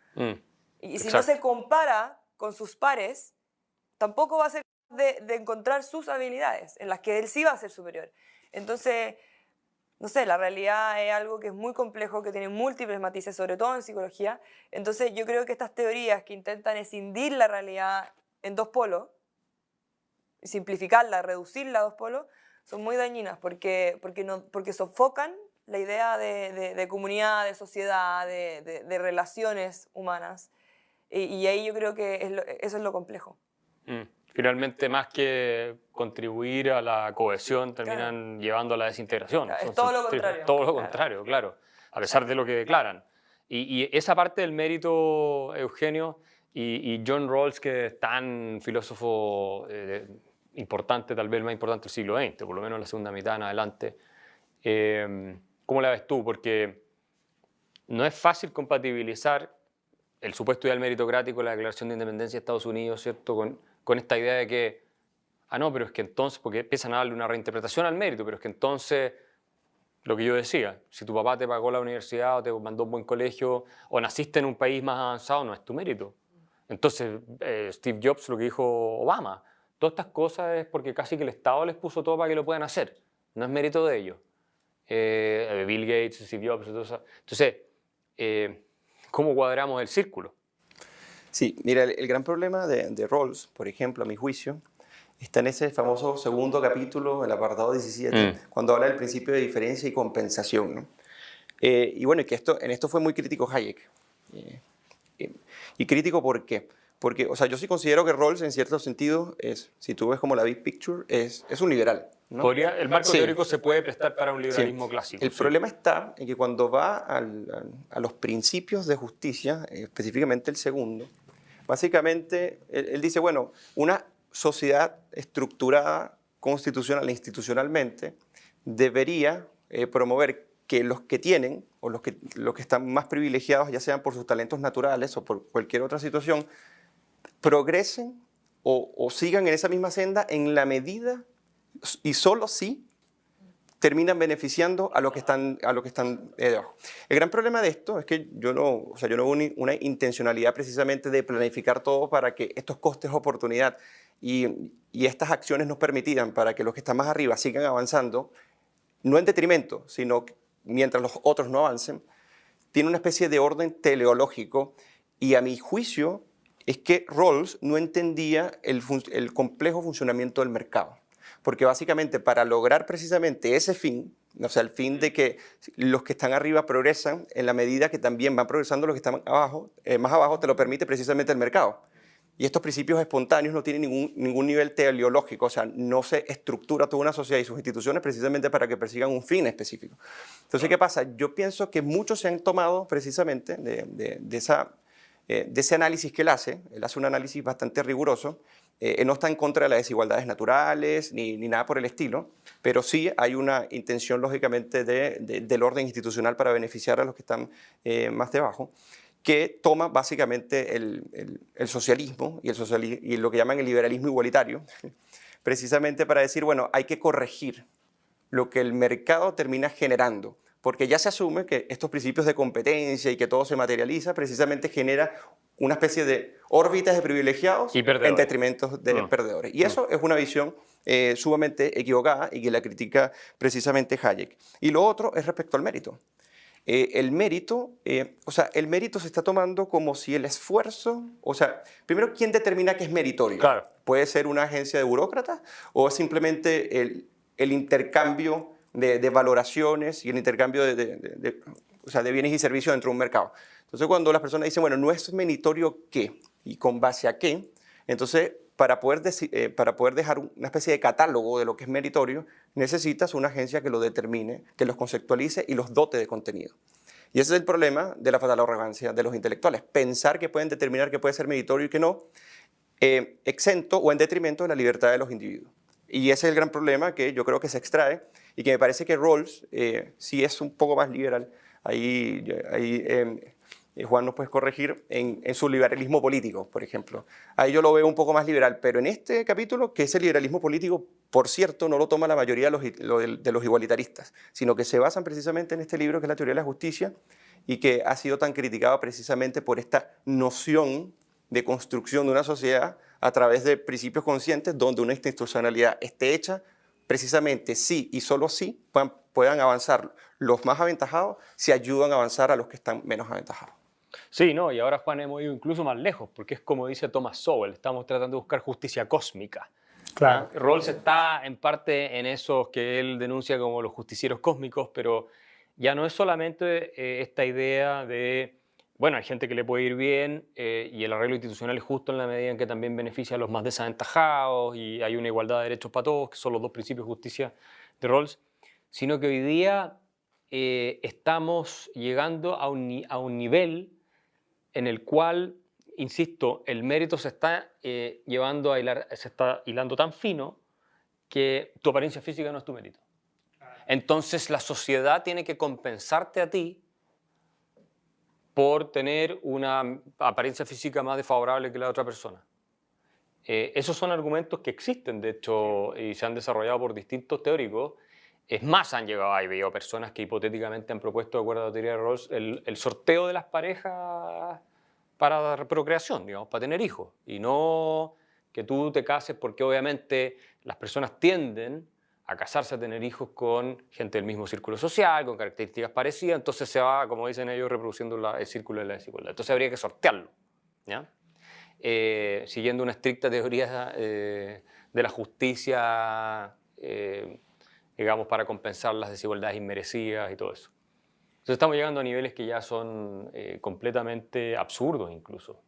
Y si no se compara con sus pares, tampoco va a ser de encontrar sus habilidades, en las que él sí va a ser superior. Entonces, no sé, la realidad es algo que es muy complejo, que tiene múltiples matices, sobre todo en psicología. Entonces, yo creo que estas teorías que intentan escindir la realidad en dos polos, simplificarla, reducirla a dos polos, son muy dañinas porque sofocan la idea de comunidad, de sociedad, de relaciones humanas. Y ahí yo creo que eso es lo complejo. Finalmente, más que contribuir a la cohesión, terminan llevando a la desintegración. Claro, es todo lo contrario. Todo lo contrario, claro, a pesar de lo que declaran. Y esa parte del mérito, Eugenio, y John Rawls, que es tan filósofo importante, tal vez el más importante del siglo XX, por lo menos en la segunda mitad en adelante, ¿cómo la ves tú? Porque no es fácil compatibilizar el supuesto ideal meritocrático, la Declaración de Independencia de Estados Unidos, ¿cierto?, con esta idea de que, no, pero es que entonces, porque empiezan a darle una reinterpretación al mérito, pero es que entonces, lo que yo decía, si tu papá te pagó la universidad o te mandó a un buen colegio o naciste en un país más avanzado, no es tu mérito. Entonces, Steve Jobs, lo que dijo Obama, todas estas cosas es porque casi que el Estado les puso todo para que lo puedan hacer, no es mérito de ellos. Bill Gates, Steve Jobs, entonces, ¿cómo cuadramos el círculo? Sí, mira, el gran problema de Rawls, por ejemplo, a mi juicio, está en ese famoso segundo capítulo, el apartado 17, cuando habla del principio de diferencia y compensación, ¿no? Y bueno, que en esto fue muy crítico Hayek. ¿Y crítico por qué? Porque, o sea, yo sí considero que Rawls, en cierto sentido, si tú ves como la big picture, es un liberal, ¿no? El marco Sí. teórico se puede prestar para un liberalismo Sí. clásico. El problema está en que cuando va a los principios de justicia, específicamente el segundo, básicamente él dice, bueno, una sociedad estructurada constitucional e institucionalmente debería promover que los que tienen o los que están más privilegiados, ya sean por sus talentos naturales o por cualquier otra situación, progresen o sigan en esa misma senda en la medida y solo si terminan beneficiando a los que están debajo. El gran problema de esto es que yo no veo una intencionalidad precisamente de planificar todo para que estos costes de oportunidad y estas acciones nos permitieran para que los que están más arriba sigan avanzando, no en detrimento, sino mientras los otros no avancen. Tiene una especie de orden teleológico y a mi juicio es que Rawls no entendía el complejo funcionamiento del mercado. Porque básicamente para lograr precisamente ese fin, o sea, el fin de que los que están arriba progresan en la medida que también van progresando los que están abajo, más abajo te lo permite precisamente el mercado. Y estos principios espontáneos no tienen ningún nivel teleológico, o sea, no se estructura toda una sociedad y sus instituciones precisamente para que persigan un fin específico. Entonces, ¿qué pasa? Yo pienso que muchos se han tomado precisamente de ese análisis que él hace un análisis bastante riguroso. No está en contra de las desigualdades naturales ni nada por el estilo, pero sí hay una intención, lógicamente, del orden institucional para beneficiar a los que están más debajo, que toma básicamente el socialismo y lo que llaman el liberalismo igualitario, precisamente para decir, bueno, hay que corregir lo que el mercado termina generando, porque ya se asume que estos principios de competencia y que todo se materializa precisamente genera una especie de órbitas de privilegiados en detrimento de perdedores. Y eso es una visión sumamente equivocada y que la critica precisamente Hayek. Y lo otro es respecto al mérito. El mérito se está tomando como si el esfuerzo, o sea, primero, ¿quién determina qué es meritorio? Claro. ¿Puede ser una agencia de burócratas o es simplemente el intercambio de valoraciones y el intercambio de bienes y servicios dentro de un mercado? Entonces, cuando las personas dicen, bueno, no es meritorio qué y con base a qué, entonces, para poder dejar una especie de catálogo de lo que es meritorio, necesitas una agencia que lo determine, que los conceptualice y los dote de contenido. Y ese es el problema de la fatal arrogancia de los intelectuales, pensar que pueden determinar qué puede ser meritorio y qué no, exento o en detrimento de la libertad de los individuos. Y ese es el gran problema que yo creo que se extrae y que me parece que Rawls sí es un poco más liberal. Ahí Juan nos puede corregir en su liberalismo político, por ejemplo. Ahí yo lo veo un poco más liberal, pero en este capítulo, que ese liberalismo político, por cierto, no lo toma la mayoría de los igualitaristas, sino que se basan precisamente en este libro que es la teoría de la justicia y que ha sido tan criticado precisamente por esta noción de construcción de una sociedad a través de principios conscientes donde una institucionalidad esté hecha precisamente sí y solo sí puedan avanzar los más aventajados si ayudan a avanzar a los que están menos aventajados. Sí, no, y ahora, Juan, hemos ido incluso más lejos, porque es como dice Thomas Sowell, estamos tratando de buscar justicia cósmica. Claro. Rawls está en parte en esos que él denuncia como los justicieros cósmicos, pero ya no es solamente esta idea de, bueno, hay gente que le puede ir bien y el arreglo institucional es justo en la medida en que también beneficia a los más desaventajados y hay una igualdad de derechos para todos, que son los dos principios de justicia de Rawls, sino que hoy día estamos llegando a un nivel en el cual, insisto, el mérito se está se está hilando tan fino que tu apariencia física no es tu mérito. Entonces la sociedad tiene que compensarte a ti por tener una apariencia física más desfavorable que la de otra persona. Esos son argumentos que existen, de hecho, y se han desarrollado por distintos teóricos. Es más, han llegado, hay habido personas que hipotéticamente han propuesto, de acuerdo a la teoría de Rawls, el sorteo de las parejas para procreación, digamos, para tener hijos. Y no que tú te cases porque obviamente las personas tienden a casarse, a tener hijos con gente del mismo círculo social, con características parecidas, entonces se va, como dicen ellos, reproduciendo el círculo de la desigualdad. Entonces habría que sortearlo, ¿ya? siguiendo una estricta teoría de la justicia, digamos, para compensar las desigualdades inmerecidas y todo eso. Entonces estamos llegando a niveles que ya son completamente absurdos incluso.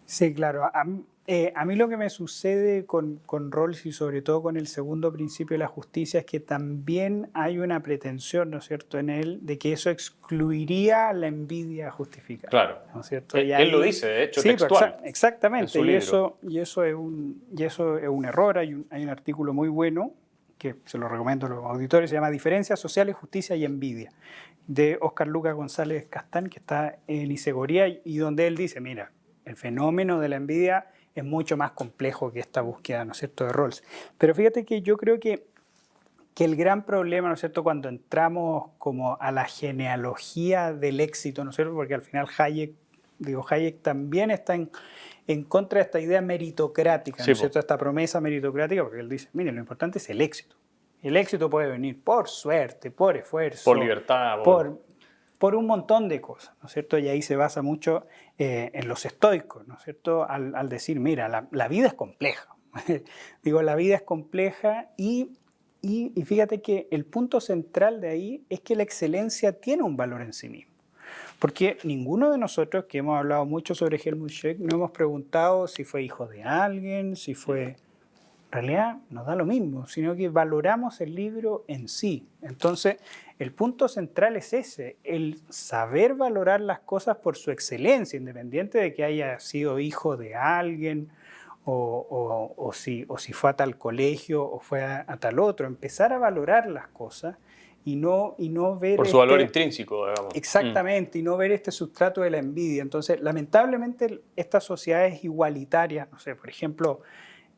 Sí, claro. A mí lo que me sucede con Rawls y sobre todo con el segundo principio de la justicia es que también hay una pretensión, ¿no es cierto?, en él de que eso excluiría la envidia justificada. Claro. ¿No es cierto? Él lo dice, de hecho, sí, textual. Exactamente. En su libro. Y eso es un error. Hay un artículo muy bueno que se lo recomiendo a los auditores, se llama Diferencias sociales, justicia y envidia, de Óscar Lucas González Castán, que está en Isegoría, y donde él dice, mira, el fenómeno de la envidia es mucho más complejo que esta búsqueda, ¿no es cierto?, de Rawls. Pero fíjate que yo creo que el gran problema, ¿no es cierto?, cuando entramos como a la genealogía del éxito, ¿no es cierto?, porque al final Hayek también está en contra de esta idea meritocrática, ¿no es cierto?, esta promesa meritocrática, porque él dice, mire, lo importante es el éxito. El éxito puede venir por suerte, por esfuerzo, por libertad, por un montón de cosas, ¿no es cierto? Y ahí se basa mucho en los estoicos, ¿no es cierto? Al decir, mira, la vida es compleja. Digo, la vida es compleja y fíjate que el punto central de ahí es que la excelencia tiene un valor en sí mismo. Porque ninguno de nosotros, que hemos hablado mucho sobre Helmut Schmidt, no hemos preguntado si fue hijo de alguien, si fue... En realidad nos da lo mismo, sino que valoramos el libro en sí. Entonces, el punto central es ese, el saber valorar las cosas por su excelencia, independiente de que haya sido hijo de alguien o si fue a tal colegio o fue a tal otro. Empezar a valorar las cosas y no ver... Por su valor intrínseco, digamos. Exactamente, y no ver este sustrato de la envidia. Entonces, lamentablemente, estas sociedades igualitarias, no sé, por ejemplo...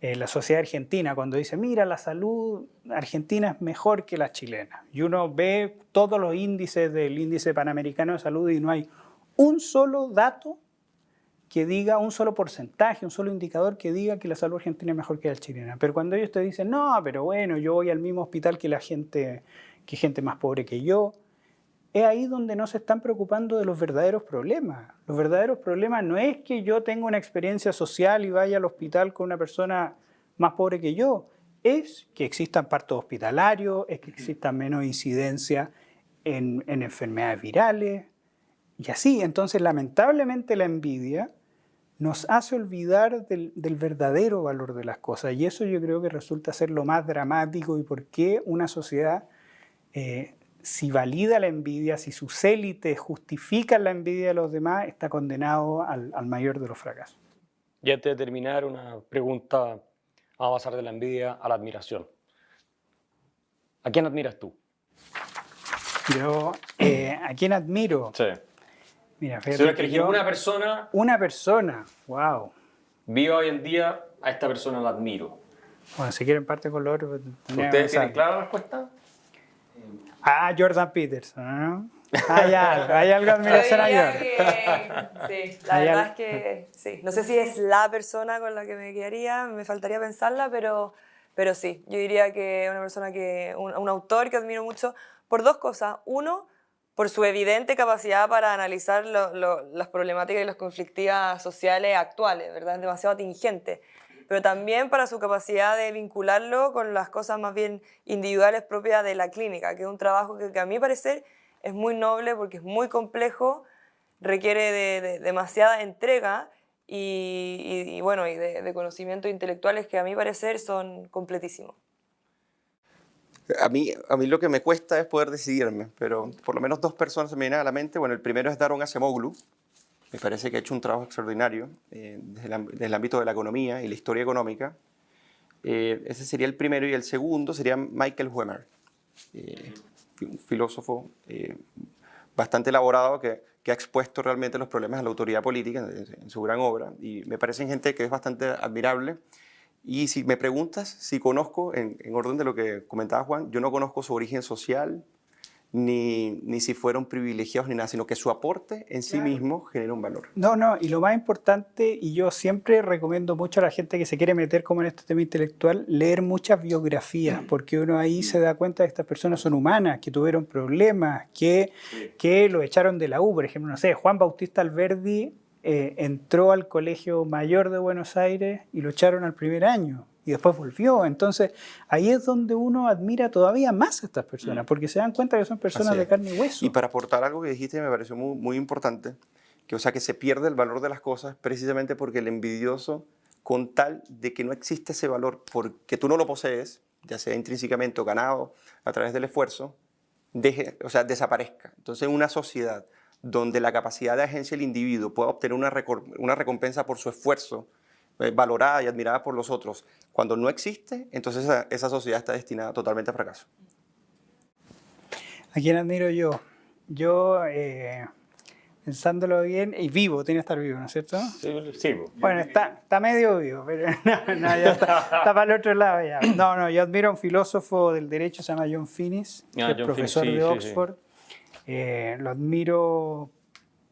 la sociedad argentina, cuando dice, mira, la salud argentina es mejor que la chilena. Y uno ve todos los índices del índice panamericano de salud y no hay un solo dato que diga, un solo porcentaje, un solo indicador que diga que la salud argentina es mejor que la chilena. Pero cuando ellos te dicen, no, pero bueno, yo voy al mismo hospital que gente más pobre que yo, es ahí donde no se están preocupando de los verdaderos problemas. Los verdaderos problemas no es que yo tenga una experiencia social y vaya al hospital con una persona más pobre que yo, es que existan partos hospitalarios, es que existan menos incidencia en enfermedades virales y así. Entonces, lamentablemente, la envidia nos hace olvidar del verdadero valor de las cosas y eso yo creo que resulta ser lo más dramático y por qué una sociedad... si valida la envidia, si sus élites justifican la envidia de los demás, está condenado al mayor de los fracasos. Y antes de terminar, una pregunta, vamos a pasar de la envidia a la admiración. ¿A quién admiras tú? Yo, ¿a quién admiro? Sí. Mira, Si tuvieras que elegir una persona... Una persona, wow. Viva hoy en día, a esta persona la admiro. Bueno, si quieren parte con lo otro... ¿Ustedes tienen clara la respuesta? Jordan Peterson, ¿no? Hay algo de admiración a Jordan. Sí, la verdad es que sí. No sé si es la persona con la que me quedaría, me faltaría pensarla, pero sí. Yo diría que una persona un autor que admiro mucho por dos cosas. Uno, por su evidente capacidad para analizar las problemáticas y las conflictivas sociales actuales, ¿verdad? Es demasiado atingente. Pero también para su capacidad de vincularlo con las cosas más bien individuales propias de la clínica, que es un trabajo que a mi parecer es muy noble porque es muy complejo, requiere de demasiada entrega y de conocimientos intelectuales que a mi parecer son completísimos. A mí lo que me cuesta es poder decidirme, pero por lo menos dos personas se me vienen a la mente. Bueno, el primero es Daron Acemoglu. Me parece que ha hecho un trabajo extraordinario desde el ámbito de la economía y la historia económica. Ese sería el primero. Y el segundo sería Michael Huemer, un filósofo bastante elaborado que ha expuesto realmente los problemas de la autoridad política en su gran obra. Y me parece gente que es bastante admirable. Y si me preguntas si conozco, en orden de lo que comentaba Juan, yo no conozco su origen social, ni si fueron privilegiados ni nada, sino que su aporte en sí mismo genera un valor. No, y lo más importante, y yo siempre recomiendo mucho a la gente que se quiere meter como en este tema intelectual, leer muchas biografías, porque uno ahí se da cuenta de que estas personas son humanas, que tuvieron problemas, que lo echaron de la U, por ejemplo, no sé, Juan Bautista Alberdi entró al Colegio Mayor de Buenos Aires y lo echaron al primer año y después volvió. Entonces ahí es donde uno admira todavía más a estas personas, porque se dan cuenta que son personas de carne y hueso. Y para aportar algo que dijiste me pareció muy, muy importante, que, o sea, que se pierde el valor de las cosas precisamente porque el envidioso, con tal de que no existe ese valor porque tú no lo posees, ya sea intrínsecamente o ganado a través del esfuerzo, desaparezca. Entonces, en una sociedad donde la capacidad de agencia del individuo pueda obtener una recompensa por su esfuerzo, valorada y admirada por los otros, cuando no existe, entonces esa sociedad está destinada totalmente a fracaso. ¿A quién admiro yo? Yo, pensándolo bien, y vivo, tiene que estar vivo, ¿no es cierto? Sí. Bueno, está medio vivo, pero no, ya está para el otro lado ya. No, yo admiro a un filósofo del derecho, se llama John Finnis, que es profesor de Oxford. Lo admiro,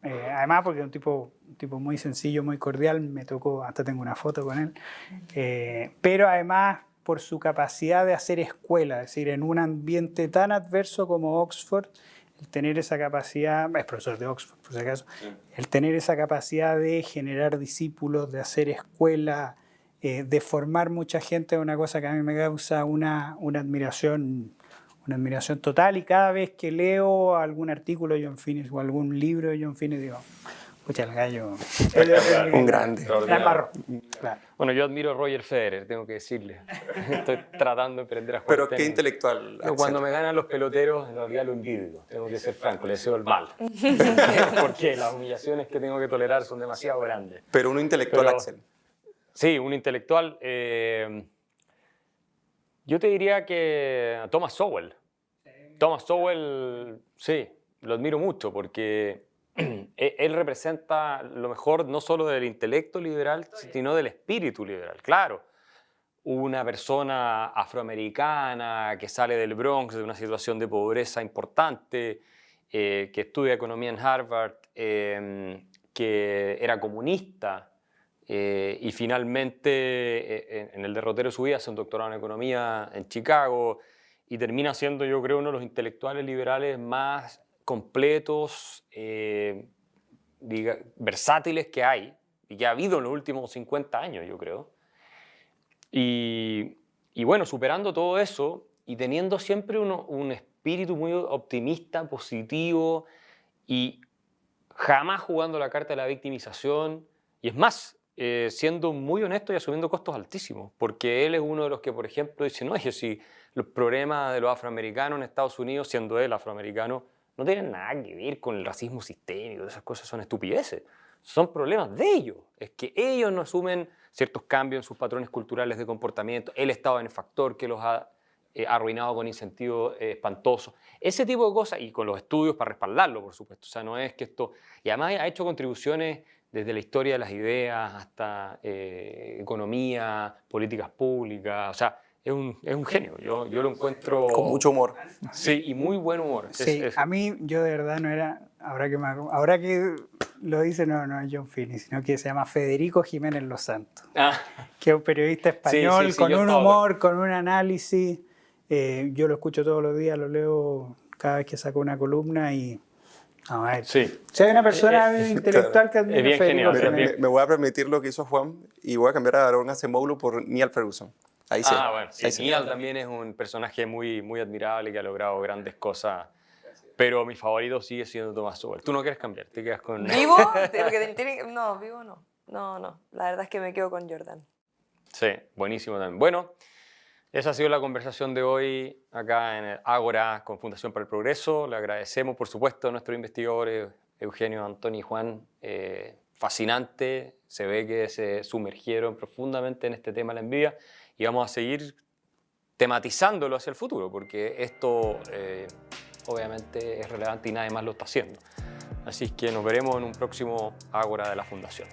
además porque es un tipo muy sencillo, muy cordial, me tocó, hasta tengo una foto con él, pero además por su capacidad de hacer escuela, es decir, en un ambiente tan adverso como Oxford, el tener esa capacidad, es profesor de Oxford por si acaso, el tener esa capacidad de generar discípulos, de hacer escuela, de formar mucha gente, es una cosa que a mí me causa una admiración total, y cada vez que leo algún artículo de John Finnis o algún libro de John Finnis digo, pucha, el gallo un grande. Claro. Bueno, yo admiro a Roger Federer, tengo que decirle. Estoy tratando de aprender a jugar Pero tenis. qué intelectual. No, cuando me ganan los peloteros, en realidad lo envidio. Tengo que ser franco, le deseo el mal. Porque las humillaciones que tengo que tolerar son demasiado grandes. Pero un intelectual, Pero, Axel. Sí, un intelectual. Yo te diría que Thomas Sowell. Thomas Sowell, sí, lo admiro mucho porque él representa lo mejor no solo del intelecto liberal, sino del espíritu liberal. Claro, una persona afroamericana que sale del Bronx, de una situación de pobreza importante, que estudia economía en Harvard, que era comunista y finalmente en el derrotero de su vida hace un doctorado en economía en Chicago y termina siendo, yo creo, uno de los intelectuales liberales más completos, versátiles que hay y que ha habido en los últimos 50 años, yo creo. Y bueno, superando todo eso y teniendo siempre un espíritu muy optimista, positivo y jamás jugando la carta de la victimización. Y es más, siendo muy honesto y asumiendo costos altísimos, porque él es uno de los que, por ejemplo, dice, no, es si los problemas de los afroamericanos en Estados Unidos, siendo él afroamericano, no tienen nada que ver con el racismo sistémico, esas cosas son estupideces, son problemas de ellos, es que ellos no asumen ciertos cambios en sus patrones culturales de comportamiento, el estado benefactor que los ha arruinado con incentivos espantosos, ese tipo de cosas, y con los estudios para respaldarlo, por supuesto, o sea, no es que esto, y además ha hecho contribuciones desde la historia de las ideas hasta economía, políticas públicas, o sea, es un genio, yo lo encuentro... Con mucho humor. Sí, y muy buen humor. Sí, a mí yo de verdad no era, ahora que lo dice, no es John Finnis, sino que se llama Federico Jiménez Los Santos, que es un periodista español con un humor, con un análisis, yo lo escucho todos los días, lo leo cada vez que saco una columna y... Si hay una persona intelectual que admira bien Federico genial, me voy a permitir lo que hizo Juan y voy a cambiar a Aarón Acemoglu por Neil Ferguson. Ahí sí. Bueno, sí, Neil también es un personaje muy, muy admirable que ha logrado grandes cosas, pero mi favorito sigue siendo Thomas Sowell. ¿Tú no quieres cambiar? ¿Te quedas con...? ¿Vivo? No, vivo no. No, la verdad es que me quedo con Jordan. Sí, buenísimo también. Bueno, esa ha sido la conversación de hoy acá en el Ágora con Fundación para el Progreso. Le agradecemos, por supuesto, a nuestros investigadores Eugenio, Antonio y Juan. Fascinante, se ve que se sumergieron profundamente en este tema de la envidia y vamos a seguir tematizándolo hacia el futuro porque esto obviamente es relevante y nadie más lo está haciendo. Así que nos veremos en un próximo Ágora de la Fundación.